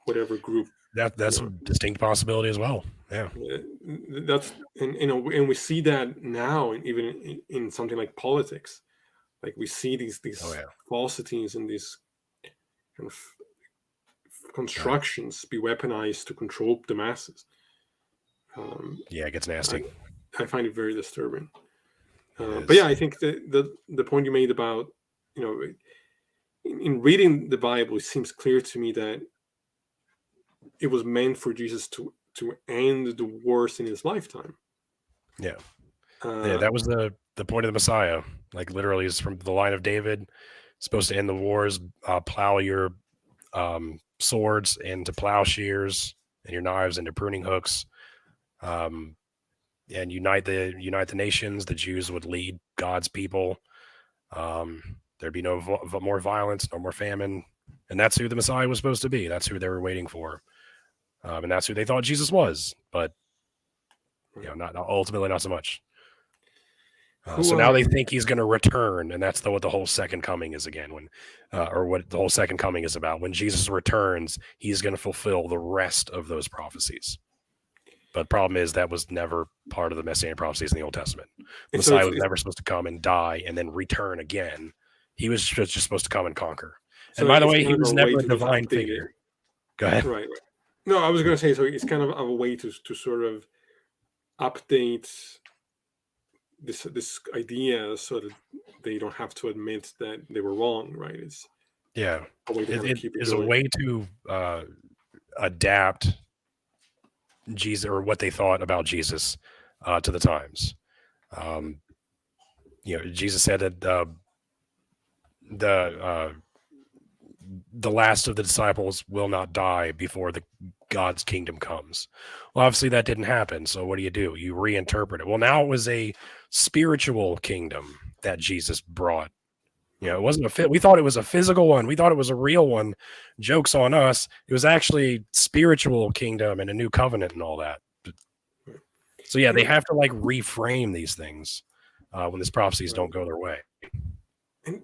whatever group. That's a distinct possibility as well. Yeah, that's and we see that now, even in something like politics. Like, we see these falsities and these kind of constructions be weaponized to control the masses. Yeah, it gets nasty. I find it very disturbing. But yeah, I think the point you made about, in reading the Bible, it seems clear to me that it was meant for Jesus to end the wars in his lifetime. Yeah. Yeah, that was the point of the Messiah. Like, literally, is from the line of David, supposed to end the wars, plow your swords into plowshares and your knives into pruning hooks, and unite the nations. The Jews would lead God's people. There'd be no more violence, no more famine, and that's who the Messiah was supposed to be. That's who they were waiting for, and that's who they thought Jesus was. But not ultimately, not so much. So now they think he's going to return, and that's what the whole second coming is again. Or what the whole second coming is about. When Jesus returns, he's going to fulfill the rest of those prophecies. But the problem is that was never part of the Messianic prophecies in the Old Testament. The Messiah was never supposed to come and die and then return again. He was just supposed to come and conquer. And by the way, he was never a divine figure. Go ahead. Right. No, I was going to say, so it's kind of a way to sort of update this idea so that they don't have to admit that they were wrong, right? It's a way to keep it is going. A way to adapt Jesus, or what they thought about Jesus, to the times. Jesus said that the last of the disciples will not die before the God's kingdom comes. Well, obviously that didn't happen. So what do? You reinterpret it. Well, now it was a spiritual kingdom that Jesus brought. It wasn't a fit. We thought it was a physical one. We thought it was a real one. Joke's on us. It was actually spiritual kingdom and a new covenant and all that. So yeah, they have to like reframe these things when these prophecies don't go their way. And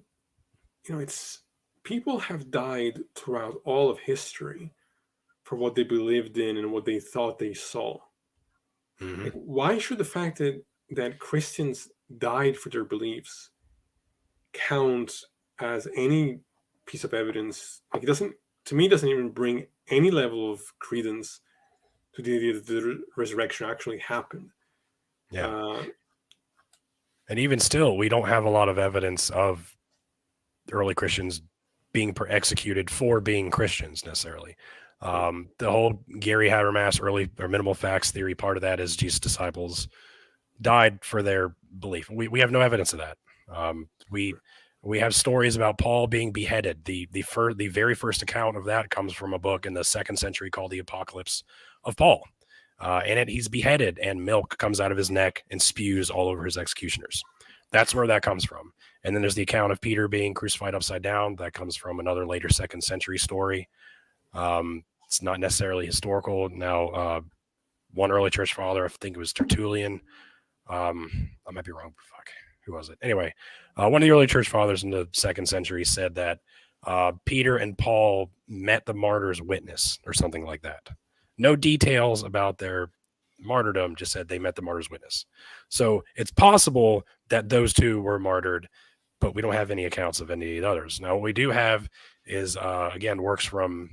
it's people have died throughout all of history for what they believed in and what they thought they saw. Mm-hmm. Why should the fact that Christians died for their beliefs count as any piece of evidence? Like, it doesn't even bring any level of credence to the idea that the resurrection actually happened. Yeah. And even still, we don't have a lot of evidence of early Christians being executed for being Christians necessarily. The whole Gary Habermas early or minimal facts theory, part of that is Jesus' disciples died for their belief. We have no evidence of that. We have stories about Paul being beheaded. The very first account of that comes from a book in the 2nd century called The Apocalypse of Paul. In it, he's beheaded and milk comes out of his neck and spews all over his executioners. That's where that comes from. And then there's the account of Peter being crucified upside down. That comes from another later 2nd century story. It's not necessarily historical. Now, one early church father, I think it was Tertullian. I might be wrong. Fuck. Who was it? Anyway, one of the early church fathers in the 2nd century said that Peter and Paul met the martyr's witness or something like that. No details about their martyrdom, just said they met the martyr's witness. So it's possible that those two were martyred, but we don't have any accounts of any of the others. Now, what we do have is, again, works from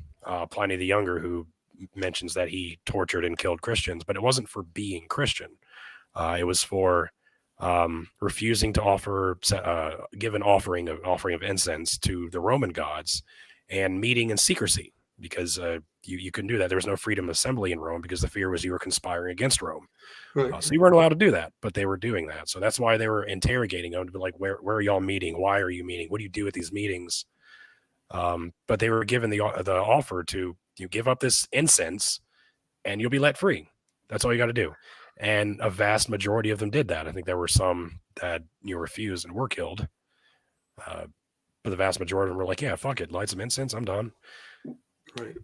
Pliny the Younger, who mentions that he tortured and killed Christians, but it wasn't for being Christian. It was for refusing to give an offering of incense to the Roman gods and meeting in secrecy, because you couldn't do that. There was no freedom of assembly in Rome because the fear was you were conspiring against Rome. Right. So you weren't allowed to do that, but they were doing that. So that's why they were interrogating them to be like, where are y'all meeting? Why are you meeting? What do you do at these meetings? But they were given the offer to give up this incense and you'll be let free. That's all you got to do. And a vast majority of them did that. I think there were some that refused and were killed. But the vast majority of them were like, yeah, fuck it. Light some incense. I'm done. Right.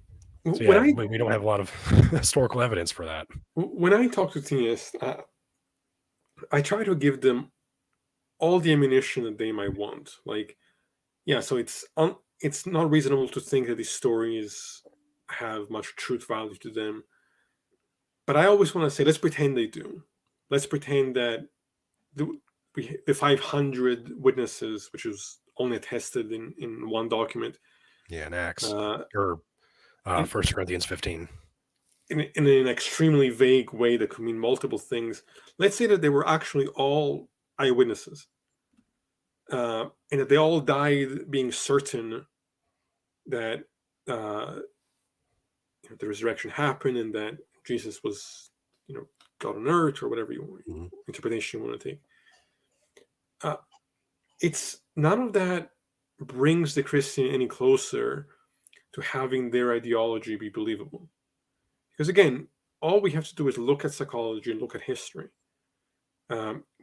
So yeah, we don't have a lot of historical evidence for that. When I talk to theists, I try to give them all the ammunition that they might want. Like, yeah, so it's not reasonable to think that these stories have much truth value to them. But I always want to say, let's pretend they do. Let's pretend that the 500 witnesses, which was only attested in one document. Yeah, in Acts or 1 Corinthians 15. In an extremely vague way that could mean multiple things. Let's say that they were actually all eyewitnesses. And that they all died being certain that the resurrection happened and that Jesus was, God on earth, or whatever interpretation you want to take. It's none of that brings the Christian any closer to having their ideology be believable. Because again, all we have to do is look at psychology and look at history.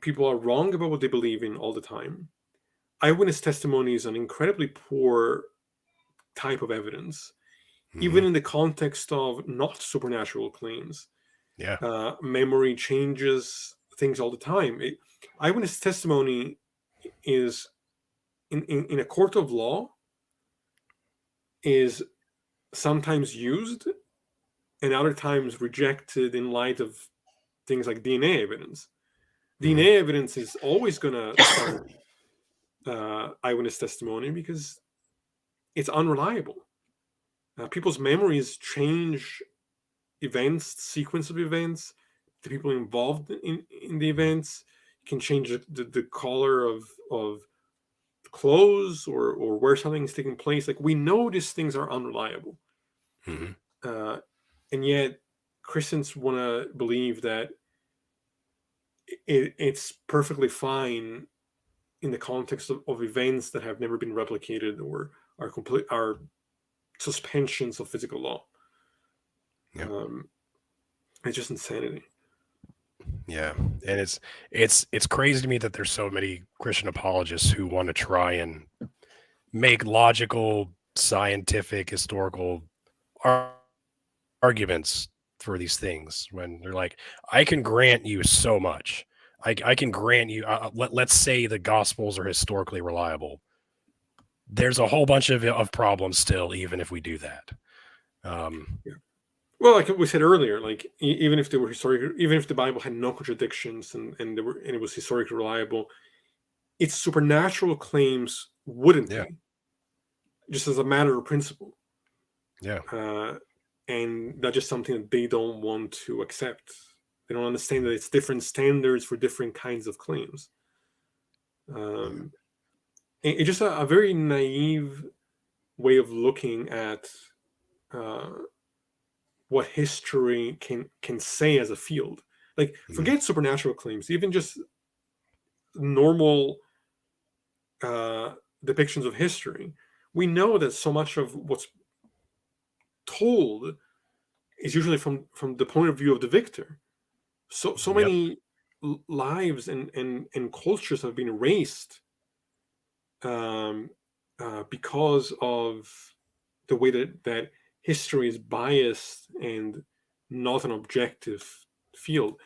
People are wrong about what they believe in all the time. Eyewitness testimony is an incredibly poor type of evidence, even in the context of not supernatural claims. Yeah. Memory changes things all the time. Eyewitness testimony is, in a court of law, is sometimes used and other times rejected in light of things like DNA evidence. DNA evidence is always going to trump eyewitness testimony because it's unreliable. People's memories change events, sequence of events, the people involved in the events. You can change the color of clothes or where something is taking place. Like, we know these things are unreliable. And yet Christians want to believe that it's perfectly fine in the context of events that have never been replicated or are suspensions of physical law. Yeah. It's just insanity. Yeah, and it's crazy to me that there's so many Christian apologists who want to try and make logical, scientific, historical arguments for these things when they're like, I can grant you so much. I can grant you. Let's say the Gospels are historically reliable. There's a whole bunch of problems still, even if we do that. Yeah. Well, like we said earlier, like even if they were historical, even if the Bible had no contradictions and it was historically reliable, its supernatural claims wouldn't Yeah. be, just as a matter of principle. Yeah. And that's just something that they don't want to accept. They don't understand that it's different standards for different kinds of claims. It's just a very naive way of looking at what history can say as a field. Like, forget supernatural claims, even just normal depictions of history. We know that so much of what's told is usually from the point of view of the victor. So Yep. many lives and cultures have been erased because of the way that history is biased and not an objective field.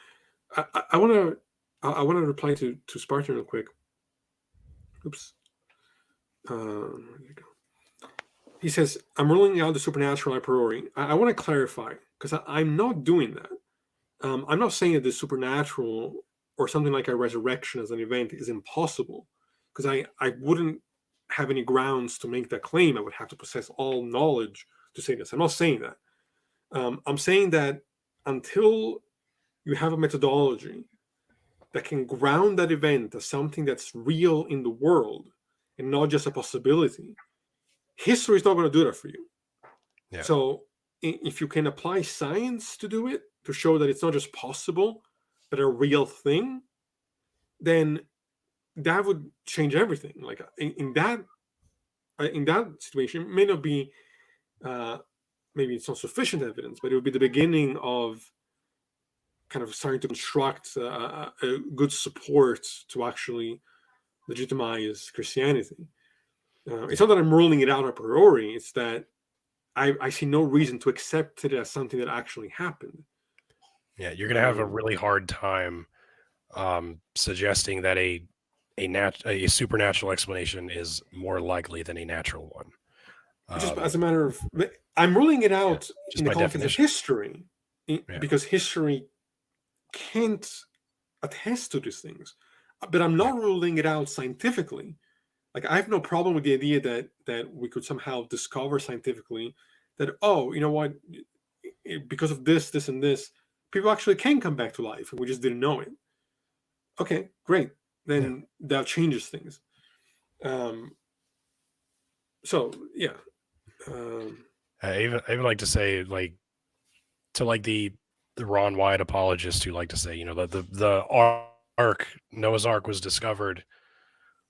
I want to reply to Spartan real quick. Oops. Where did it go? He says, I'm ruling out the supernatural a priori. I want to clarify, because I'm not doing that. I'm not saying that the supernatural or something like a resurrection as an event is impossible, because I wouldn't have any grounds to make that claim. I would have to possess all knowledge to say this. I'm not saying that. I'm saying that until you have a methodology that can ground that event as something that's real in the world and not just a possibility, history is not going to do that for you. Yeah. So if you can apply science to do it, to show that it's not just possible, but a real thing, then that would change everything. Like in that situation, it may not be, maybe it's not sufficient evidence, but it would be the beginning of kind of starting to construct a good support to actually legitimize Christianity. It's not that I'm ruling it out a priori. It's that I see no reason to accept it as something that actually happened. Yeah, you're gonna have a really hard time suggesting that a supernatural explanation is more likely than a natural one. Just as a matter of, I'm ruling it out just in the by context definition. of history, because history can't attest to these things. But I'm not ruling it out scientifically. Like, I have no problem with the idea that we could somehow discover scientifically that, oh, you know what, because of this, and this, people actually can come back to life, and we just didn't know it. Okay, great. Then that changes things. So yeah. I even like to say, like, to like the Ron Wyatt apologists who like to say, the ark, Noah's Ark was discovered.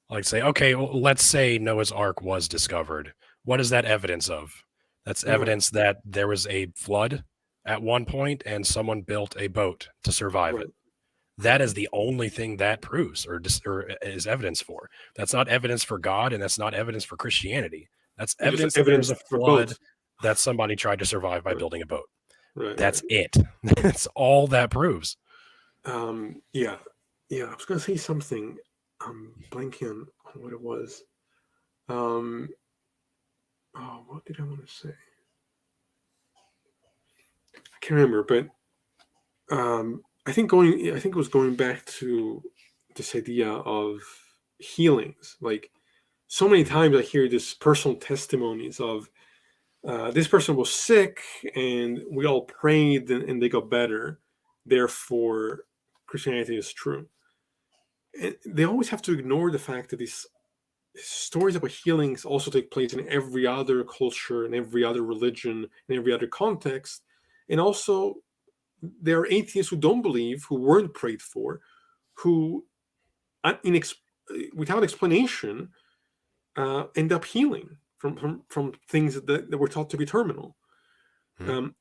Like, say, okay, well, let's say Noah's Ark was discovered. What is that evidence of? That's evidence that there was a flood at one point and someone built a boat to survive it. That is the only thing that proves or is evidence for. That's not evidence for God, and that's not evidence for Christianity. That's evidence that there was a flood that somebody tried to survive by building a boat. That's it. That's all that proves. Yeah. I was going to say something. I'm blanking on what it was. What did I want to say? I can't remember, but I think it was going back to this idea of healings. Like, so many times I hear this personal testimonies of this person was sick and we all prayed and they got better. Therefore, Christianity is true. And they always have to ignore the fact that these stories about healings also take place in every other culture, in every other religion, in every other context. And also, there are atheists who don't believe, who weren't prayed for, who, without explanation, end up healing. from things that were thought to be terminal. Mhm.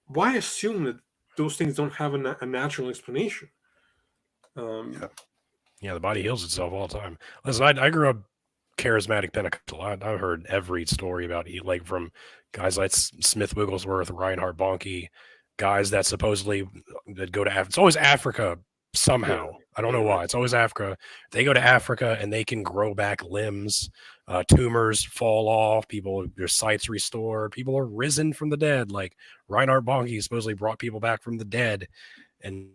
Why assume that those things don't have a natural explanation? Yeah, the body heals itself all the time. Listen, I grew up charismatic Pentecostal. I've heard every story about like from guys like Smith Wigglesworth, Reinhard Bonnke, guys that supposedly that go to Africa. It's always Africa somehow. Yeah, I don't know right. why. It's always Africa. They go to Africa and they can grow back limbs. Tumors fall off. People, their sights restored. People are risen from the dead. Like Reinhard Bonnke supposedly brought people back from the dead and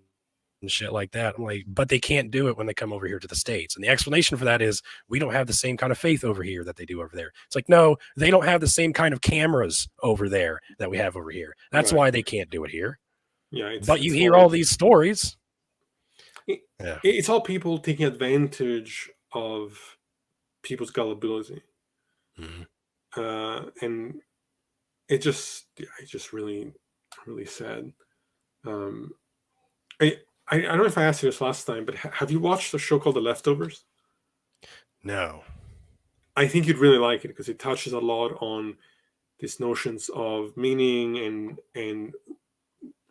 shit like that. I'm like, but they can't do it when they come over here to the States. And the explanation for that is we don't have the same kind of faith over here that they do over there. It's like, no, they don't have the same kind of cameras over there that we have over here. That's Right. why they can't do it here. Yeah, but you hear all these stories. It's all people taking advantage of people's gullibility. Mm-hmm. And it's just really, really sad. I don't know if I asked you this last time, but have you watched a show called The Leftovers? No. I think you'd really like it because it touches a lot on these notions of meaning and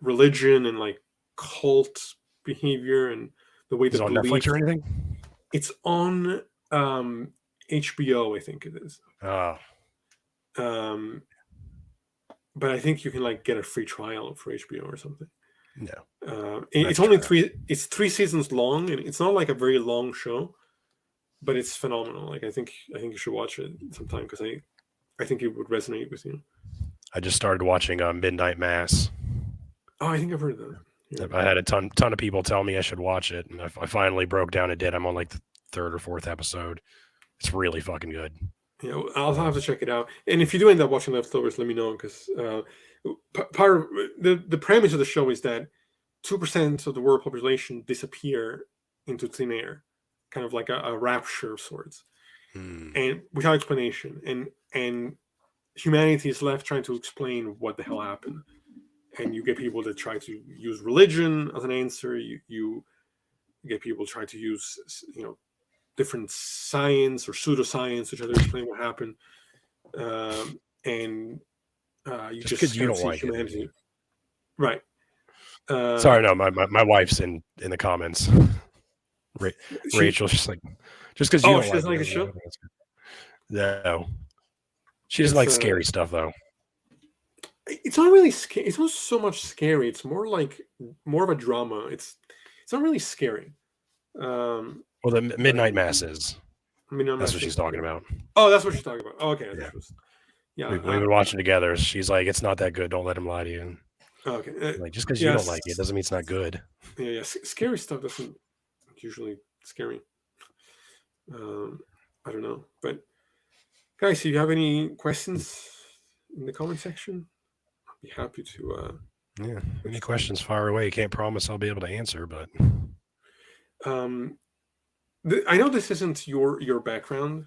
religion and like cult behavior and the way Is it on Netflix or anything? It's on HBO, I think it is. Oh. But I think you can like get a free trial for HBO or something. No. It's only 3 seasons long, and it's not like a very long show, but it's phenomenal. Like I think you should watch it sometime because I think it would resonate with you. I just started watching Midnight Mass. Oh, I think I've heard of that. Yeah. I had a ton of people tell me I should watch it, and I finally broke down and did. I'm on like the 3rd or 4th episode. It's really fucking good. Yeah, I'll have to check it out. And if you do end up watching Leftovers, let me know because part of the premise of the show is that 2% of the world population disappear into thin air, kind of like a rapture of sorts, and without explanation. And humanity is left trying to explain what the hell happened. And you get people that try to use religion as an answer. You get people try to use different science or pseudoscience to try to explain what happened. And you just because you don't like humanity. It. Right. Sorry, no, my wife's in the comments. Rachel, she's like, just because you don't doesn't like the show? No. She doesn't like scary stuff, though. It's not really scary. It's not so much scary. It's more of a drama. It's not really scary. Well, the Midnight Mass is. That's what she's talking about. Oh, that's what she's talking about. Oh, okay. Yeah. We've been watching together. She's like, it's not that good. Don't let him lie to you. Okay. Like, just because you don't like it doesn't mean it's not good. Yeah. Scary stuff doesn't usually scare me. I don't know. But guys, if you have any questions in the comment section, I'll be happy to. Yeah. Any questions, fire away. Can't promise I'll be able to answer, but. I know this isn't your background,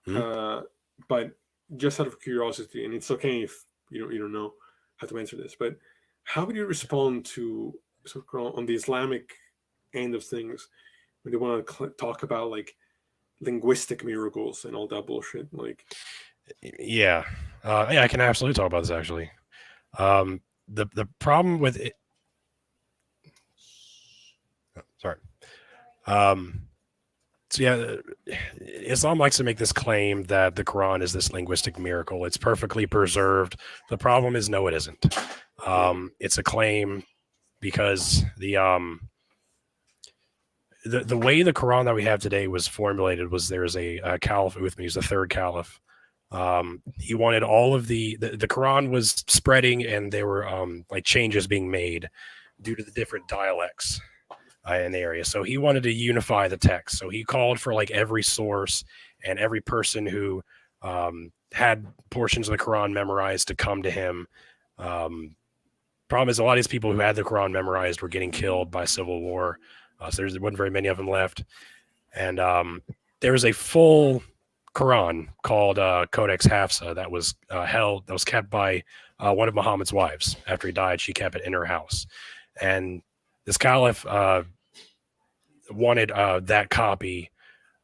but just out of curiosity, and it's okay if you don't know how to answer this, but how would you respond to on the Islamic end of things when they want to talk about like linguistic miracles and all that bullshit? Like, yeah, I can absolutely talk about this actually. The problem with it. Oh, sorry. So yeah, Islam likes to make this claim that the Quran is this linguistic miracle. It's perfectly preserved. The problem is, no, it isn't. It's a claim because the way the Quran that we have today was formulated was there's a caliph with me. He's the 3rd caliph. He wanted all of the Quran was spreading, and there were like changes being made due to the different dialects in the area. So he wanted to unify the text. So he called for like every source and every person who had portions of the Quran memorized to come to him. Problem is, a lot of these people who had the Quran memorized were getting killed by civil war. So there wasn't very many of them left. And there was a full Quran called Codex Hafsa that was kept by one of Muhammad's wives. After he died, she kept it in her house. And this caliph wanted that copy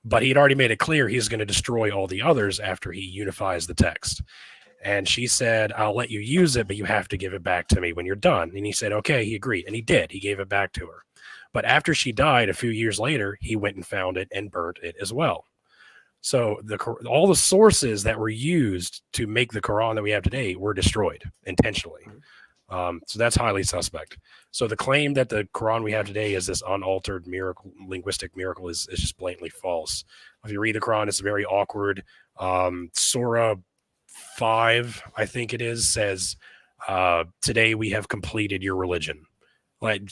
but he'd already made it clear he's going to destroy all the others after he unifies the text. And she said, I'll let you use it, but you have to give it back to me when you're done. And he said, okay, he agreed. And he did. He gave it back to her. But after she died, a few years later, he went and found it and burnt it as well. So all the sources that were used to make the Quran that we have today were destroyed intentionally. So that's highly suspect. So the claim that the Quran we have today is this unaltered miracle, linguistic miracle, is just blatantly false. If you read the Quran, it's very awkward. Surah 5, I think it is, says, today we have completed your religion. Like,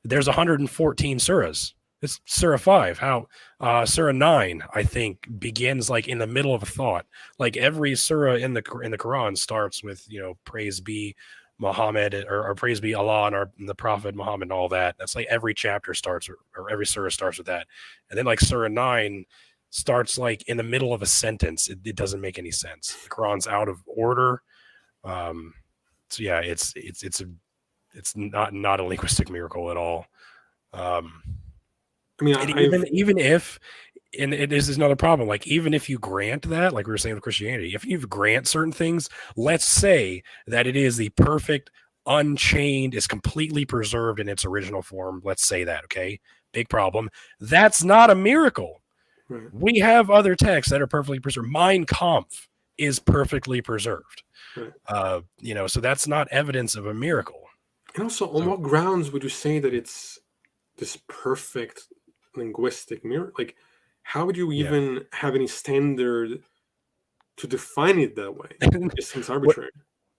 there's 114 surahs. It's Surah 5. How Surah 9, I think, begins like in the middle of a thought. Like every surah in the Quran starts with, praise be Muhammad, or praise be Allah and the Prophet Muhammad and all that. That's like every chapter starts, or every surah starts with that. And then like Surah 9 starts like in the middle of a sentence. It doesn't make any sense. The Quran's out of order. So yeah, it's not a linguistic miracle at all. I mean, even if, and this is another problem, like even if you grant that, like we were saying with Christianity, if you grant certain things, let's say that it is the perfect, unchained, is completely preserved in its original form. Let's say that, okay? Big problem. That's not a miracle. Right. We have other texts that are perfectly preserved. Mein Kampf is perfectly preserved. Right. So that's not evidence of a miracle. And also, on what grounds would you say that it's this perfect linguistic miracle? Like, how would you even have any standard to define it that way? It seems arbitrary.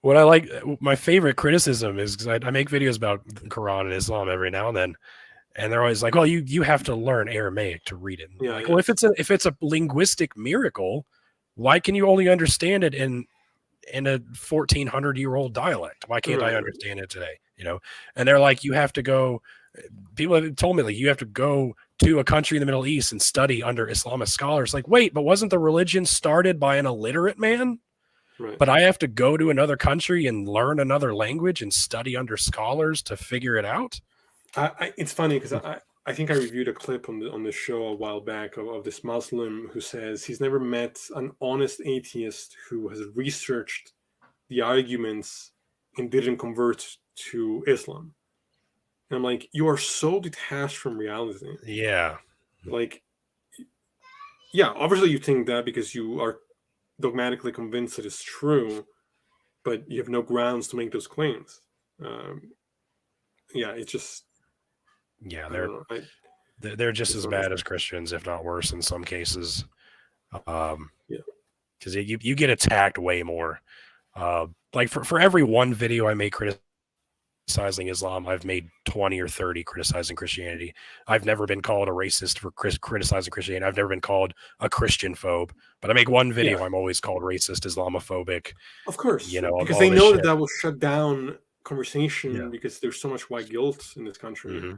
What I like, my favorite criticism is, because I make videos about the Quran and Islam every now and then, and they're always like, "Well, you have to learn Aramaic to read it." Well, if it's a linguistic miracle, why can you only understand it in a 1,400-year-old dialect? Why can't I understand it today? And they're like, you have to go. People have told me, like, you have to go to a country in the Middle East and study under Islamic scholars. Like, wait, but wasn't the religion started by an illiterate man? Right. But I have to go to another country and learn another language and study under scholars to figure it out. It's funny because I think I reviewed a clip on the show a while back of this Muslim who says he's never met an honest atheist who has researched the arguments and didn't convert to Islam. And I'm like, you are so detached from reality. Yeah. Like, yeah, obviously you think that because you are dogmatically convinced that it's true, but you have no grounds to make those claims. It's just... Yeah, they're just as bad as Christians, if not worse in some cases. Because you get attacked way more. Like for every one video I make criticizing Islam, I've made 20 or 30 criticizing Christianity. I've never been called a racist for criticizing Christianity. I've never been called a Christian phobe. But I make one video, I'm always called racist, Islamophobic. Of course, because they know that will shut down conversation because there's so much white guilt in this country. Mm-hmm.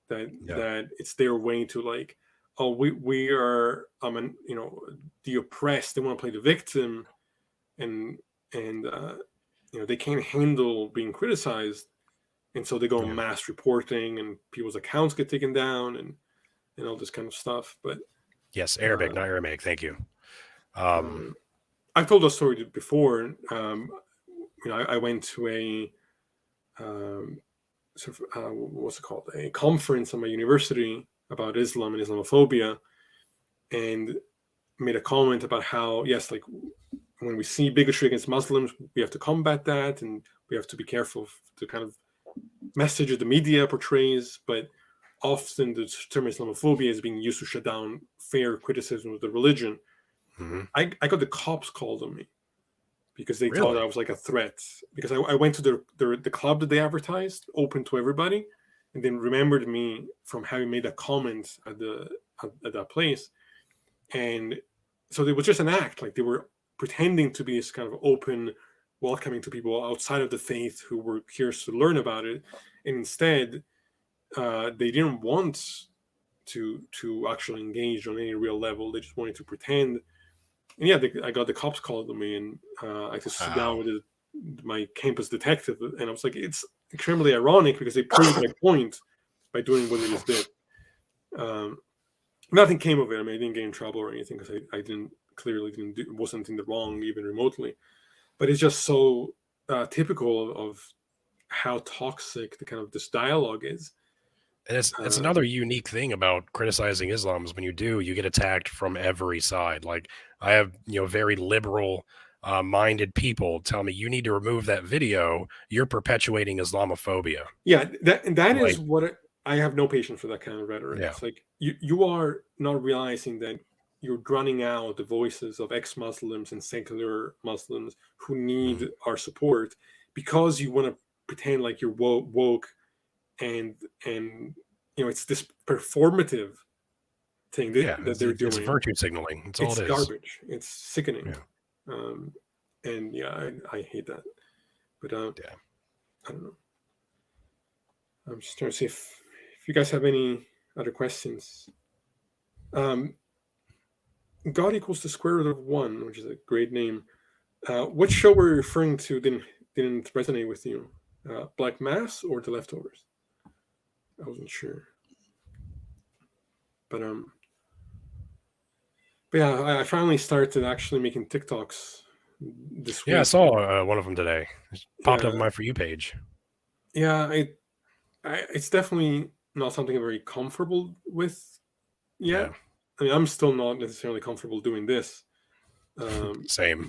That it's their way to like, oh, we are the oppressed. They want to play the victim, and they can't handle being criticized, and so they go on mass reporting, and people's accounts get taken down, and all this kind of stuff. But yes, Arabic, not Aramaic. Thank you. I've told a story before. I went to a what's it called? A conference at my university about Islam and Islamophobia, and made a comment about how, yes, like when we see bigotry against Muslims, we have to combat that, and we have to be careful of the kind of message that the media portrays, but often the term Islamophobia is being used to shut down fair criticism of the religion. Mm-hmm. I got the cops called on me because they thought I was like a threat, because I went to the club that they advertised, open to everybody, and then remembered me from having made a comment at that place. And so it was just an act. Like they were pretending to be this kind of open, welcoming to people outside of the faith who were curious to learn about it. And instead, they didn't want to actually engage on any real level. They just wanted to pretend. And I got the cops called on me, and I had to sit down with my campus detective. And I was like, it's extremely ironic because they proved my point by doing what they just did. nothing came of it. I mean, I didn't get in trouble or anything because I clearly didn't do, wasn't in the wrong even remotely. But it's just so typical of how toxic the kind of this dialogue is. And it's another unique thing about criticizing Islam is when you do, you get attacked from every side. Like I have, very liberal minded people tell me you need to remove that video. You're perpetuating Islamophobia. Yeah, that is Like, what I have no patience for that kind of rhetoric. yeah, It's like you are not realizing that you're drowning out the voices of ex-Muslims and secular Muslims who need our support because you want to pretend like you're woke and it's this performative thing yeah, that they're it's doing. virtue signaling. That's all It's it is. garbage. It's sickening. Yeah. And yeah, I hate that. But Yeah. I don't know. I'm just trying to see if you guys have any other questions. God equals the square root of 1, which is a great name. What show were you referring to didn't resonate with you? Black Mass or The Leftovers? I wasn't sure. But yeah, I finally started actually making TikToks this week. Yeah, I saw one of them today. It popped up on my For You page. Yeah, it's definitely not something I'm very comfortable with yet. Yeah. I mean, I'm still not necessarily comfortable doing this. Same.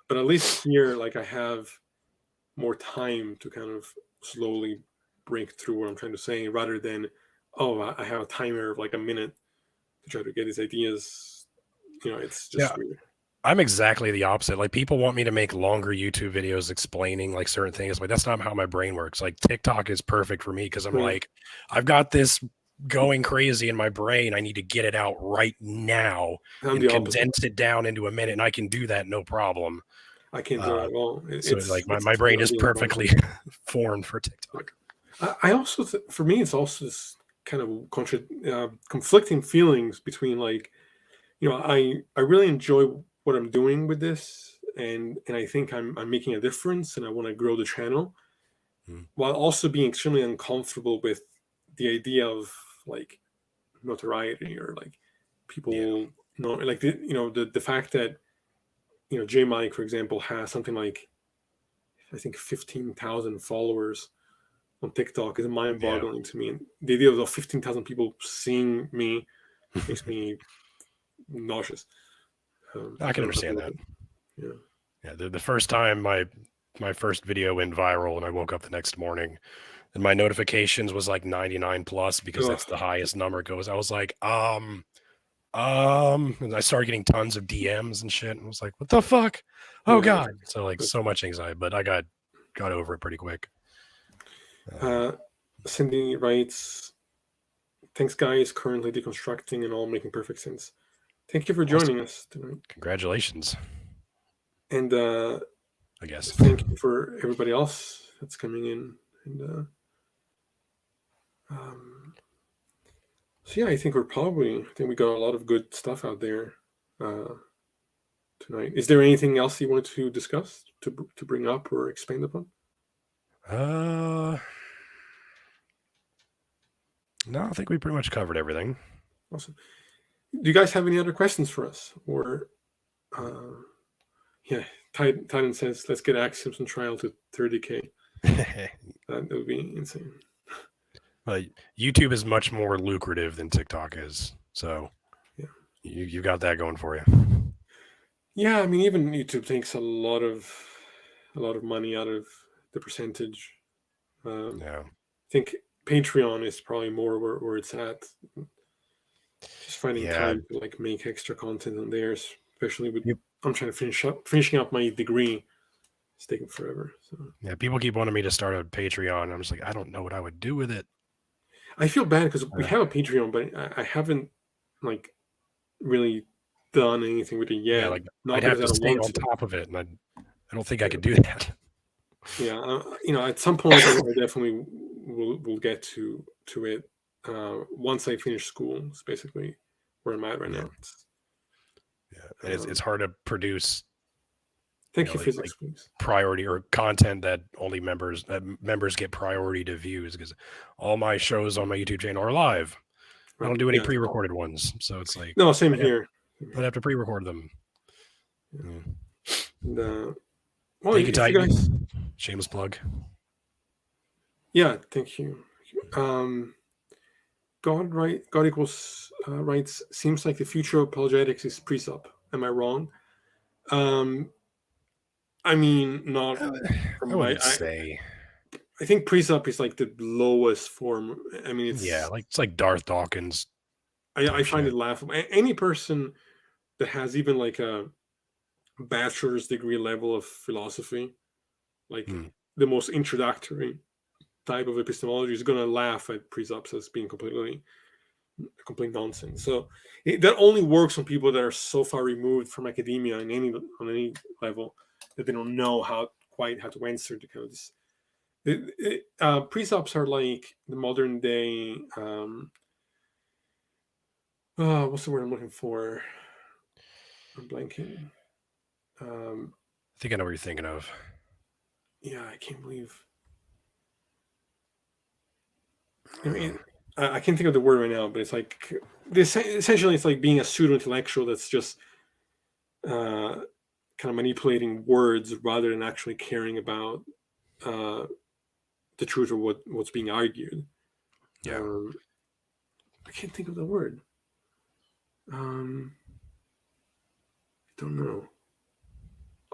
But at least here, like, I have more time to kind of slowly break through what I'm trying to say, rather than, I have a timer of like a minute to try to get these ideas. It's just weird. I'm exactly the opposite. Like people want me to make longer YouTube videos explaining like certain things. Like that's not how my brain works. Like TikTok is perfect for me because I'm like, I've got this going crazy in my brain. I need to get it out right now and condense it down into a minute, and I can do that no problem. I can't do it at all. So like my brain is perfectly formed for TikTok. I also, for me, it's also this kind of conflicting feelings between like, I really enjoy what I'm doing with this, and I think I'm making a difference, and I want to grow the channel, while also being extremely uncomfortable with the idea of like notoriety or like people know, like the fact that J Mike, for example, has something like I think 15,000 followers on TikTok is mind-boggling to me, and the idea of 15,000 people seeing me makes me nauseous. I can understand that. Yeah. The first time my first video went viral, and I woke up the next morning, and my notifications was like 99 plus because that's the highest number it goes. I was like, and I started getting tons of DMs and shit, and I was like, what the fuck? Oh God! So like so much anxiety, but I got over it pretty quick. Cindy writes, "Thanks, guys. Currently deconstructing and all making perfect sense. Thank you for joining us tonight. Congratulations. And I guess thank you for everybody else that's coming in. And so yeah, I think we got a lot of good stuff out there tonight. Is there anything else you wanted to discuss, to bring up or expand upon? No, I think we pretty much covered everything. Awesome. Do you guys have any other questions for us? Or Titan says, let's get Axioms on trial to 30K. That would be insane. YouTube is much more lucrative than TikTok is. So yeah, you got that going for you. Yeah, I mean, even YouTube takes a lot of money out of the percentage. I think Patreon is probably more where it's at. Just finding time to like make extra content on there, especially with I'm trying to finishing up my degree. It's taking forever. So yeah, people keep wanting me to start a Patreon. I'm just like, I don't know what I would do with it. I feel bad because we have a Patreon, but I haven't like really done anything with it yet. Yeah, like I'd have to stay on top of it, and I don't think I could do that. Yeah, at some point I definitely will get to it. Once I finish school, it's basically where I'm at right now. It's hard to produce. Thank you, physics, please. Priority or content that only members get priority to views, because all my shows on my YouTube channel are live. I don't do any pre-recorded ones, so it's like no, same here. I'd have to pre-record them. Yeah. And, well, Thank you, if you Titan. guys, Shameless plug. yeah, thank you. God equals writes, seems like the future of apologetics is pre-sup. Am I wrong? I mean, not from I wouldn't say. I think pre-sup is like the lowest form. I mean, it's like Darth Dawkins. I find it laughable. Any person that has even like a bachelor's degree level of philosophy, like the most introductory type of epistemology, is going to laugh at pre-sups as being complete nonsense. So that only works on people that are so far removed from academia on any level that they don't know quite how to answer the kind of this. Pre-sups are like the modern day. What's the word I'm looking for? I'm blanking. I think I know what you're thinking of. Yeah, I can't believe. I mean, I can't think of the word right now, but it's like essentially it's like being a pseudo intellectual that's just kind of manipulating words rather than actually caring about the truth of what's being argued. Yeah. I can't think of the word. I don't know.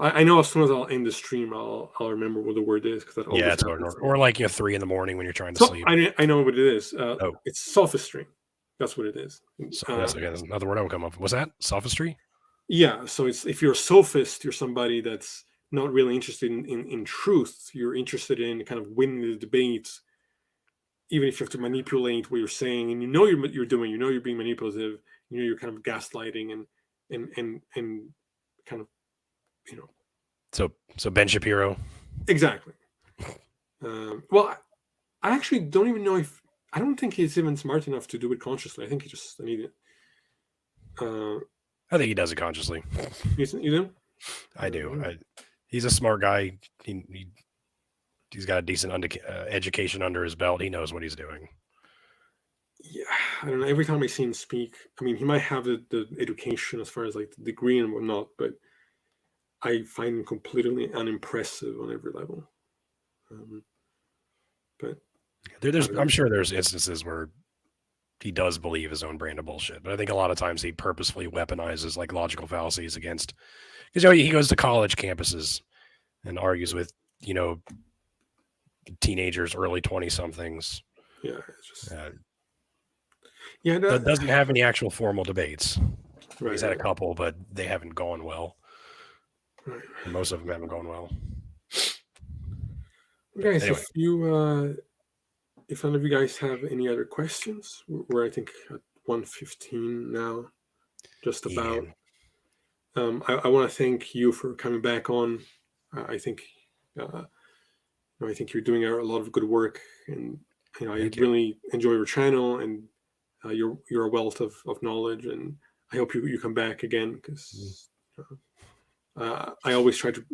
I know as soon as I'll end the stream, I'll remember what the word is, because that always happens. Or like 3 a.m. when you're trying to sleep. I know what it is. It's sophistry. That's what it is. That's another word I would come up with. What's that? Sophistry? Yeah. So it's, if you're a sophist, you're somebody that's not really interested in truth. You're interested in kind of winning the debates, even if you have to manipulate what you're saying, and you're doing, you're being manipulative, you're kind of gaslighting and kind of, So Ben Shapiro. Exactly. Well, I actually don't even know if, I don't think he's even smart enough to do it consciously. I think he just an idiot. I think he does it consciously. You do? I do. He's a smart guy. He's got a decent education under his belt. He knows what he's doing. Yeah, I don't know. Every time I see him speak, I mean, he might have the education as far as like the degree and whatnot, but I find him completely unimpressive on every level. But I'm sure there's instances where he does believe his own brand of bullshit, but I think a lot of times he purposefully weaponizes like logical fallacies against, because he goes to college campuses and argues with teenagers, early 20-somethings. Yeah, it's just that doesn't have any actual formal debates. Right, he's had a couple, but they haven't gone well. Right. And most of them haven't gone well. Guys, anyway. If none of you guys have any other questions, we're I think at 1:15 now, just about. Yeah. I want to thank you for coming back on. I think you're doing a lot of good work, and I really enjoy your channel, and you're a wealth of knowledge, and I hope you come back again, because I always try to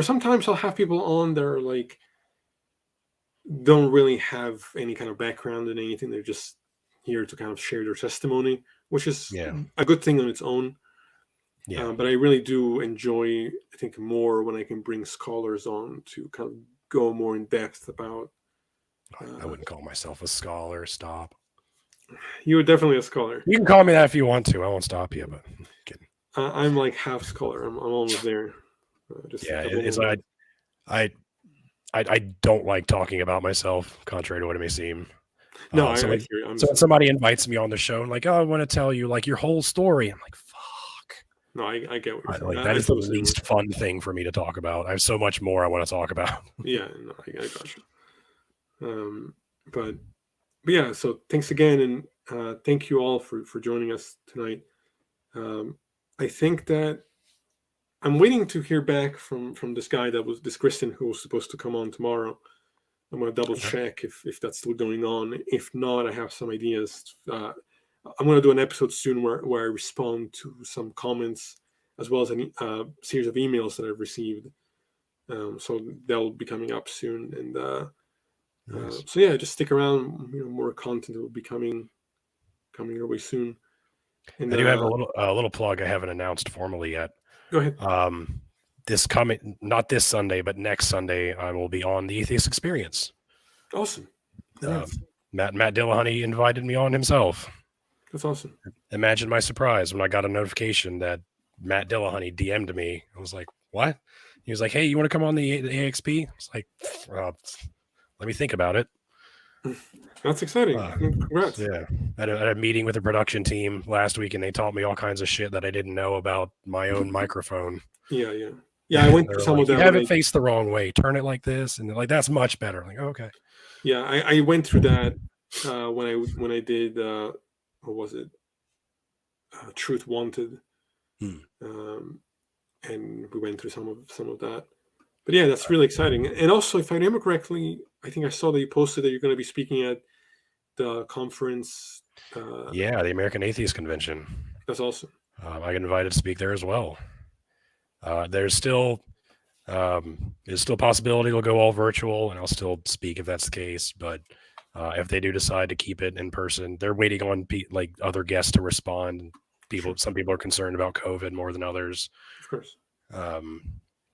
sometimes I'll have people on that are like don't really have any kind of background in anything. They're just here to kind of share their testimony, which is a good thing on its own. Yeah. But I really do enjoy, I think, more when I can bring scholars on to kind of go more in depth about. I wouldn't call myself a scholar. Stop. You are definitely a scholar. You can call me that if you want to. I won't stop you, but I'm kidding. I'm like half scholar. I'm almost there. It's like I don't like talking about myself, contrary to what it may seem. No, I hear you. So when somebody invites me on the show and like, oh, I want to tell you like your whole story, I'm like, fuck. No, I get what you're saying. Like, that is the least fun thing for me to talk about. I have so much more I want to talk about. Yeah, no, I got you. But yeah, so thanks again, and thank you all for joining us tonight. I think that I'm waiting to hear back from this guy this Christian who was supposed to come on tomorrow. I'm going to double check if that's still going on. If not, I have some ideas. I'm going to do an episode soon where I respond to some comments, as well as a series of emails that I've received. So that'll be coming up soon. And so yeah, just stick around. More content will be coming coming your way soon. And I do have a little plug I haven't announced formally yet. go ahead. Not this Sunday, but next Sunday, I will be on the Atheist Experience. Awesome. Yes. Matt Dillahunty invited me on himself. That's awesome. Imagine my surprise when I got a notification that Matt Dillahunty DM'd me. I was like, what? He was like, hey, you want to come on the AXP? I was like, let me think about it. That's exciting. Congrats. Yeah. I had a meeting with the production team last week, and they taught me all kinds of shit that I didn't know about my own microphone. Yeah. I went through some of that. You have it faced the wrong way. Turn it like this, and like that's much better. I'm like, oh, okay. Yeah, I went through that when I did what was it? Truth Wanted, and we went through some of that. But yeah, that's really exciting. And also, if I remember correctly, I think I saw that you posted that you're going to be speaking at the conference. Yeah, the American Atheist Convention. That's awesome. I got invited to speak there as well. There's still possibility it'll go all virtual, and I'll still speak if that's the case. But if they do decide to keep it in person, they're waiting on like other guests to respond. Some people are concerned about COVID more than others. Of course.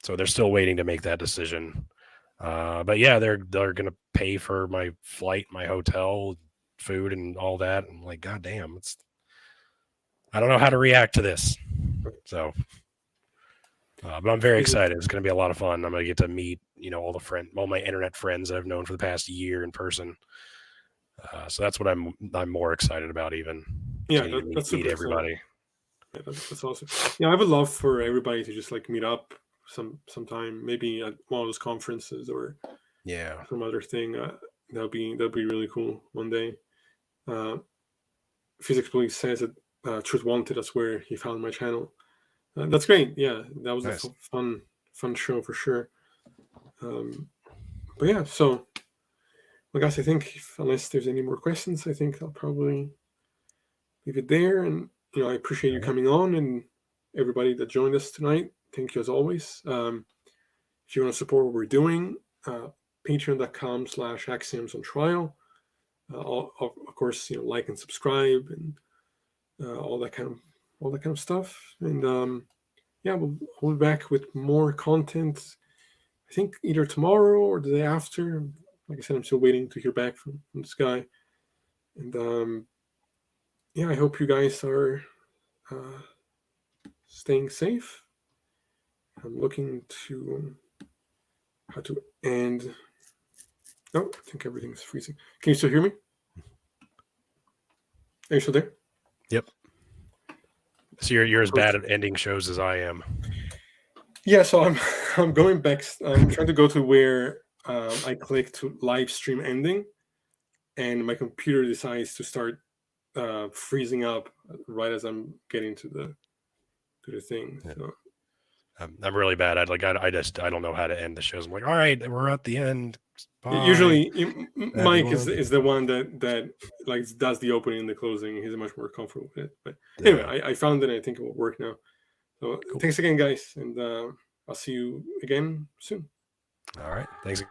So they're still waiting to make that decision. But yeah, they're going to pay for my flight, my hotel, food, and all that. I'm like, God damn, I don't know how to react to this. So, but I'm very excited. It's going to be a lot of fun. I'm going to get to meet, all my internet friends that I've known for the past year in person. So that's what I'm more excited about even. Yeah, that's meet everybody. Yeah, that's awesome. Yeah, I would love for everybody to just like meet up sometime, maybe at one of those conferences or some other thing. That'd be really cool one day. Physics Police says that Truth Wanted, that's where he found my channel. That's great. Yeah, that was nice. A fun show for sure. But yeah, so well, guys, I think unless there's any more questions, I think I'll probably leave it there. And I appreciate you coming on, and everybody that joined us tonight. Thank you as always. If you want to support what we're doing, patreon.com/Axioms on Trial. Of course, like and subscribe and all that kind of stuff. And we'll be back with more content. I think either tomorrow or the day after. Like I said, I'm still waiting to hear back from this guy. And I hope you guys are staying safe. I'm looking to how to end. Oh, I think everything's freezing. Can you still hear me? Are you still there? Yep. So you're as bad at ending shows as I am. Yeah, so I'm going back. I'm trying to go to where I click to live stream ending, and my computer decides to start freezing up right as I'm getting to the thing. Yeah. So I'm really bad. I don't know how to end the shows. I'm like, all right, we're at the end. Bye. Usually, Mike is the one that like does the opening and the closing. He's much more comfortable with it. But anyway, I found it. And I think it will work now. So Thanks again, guys, and I'll see you again soon. All right. Thanks.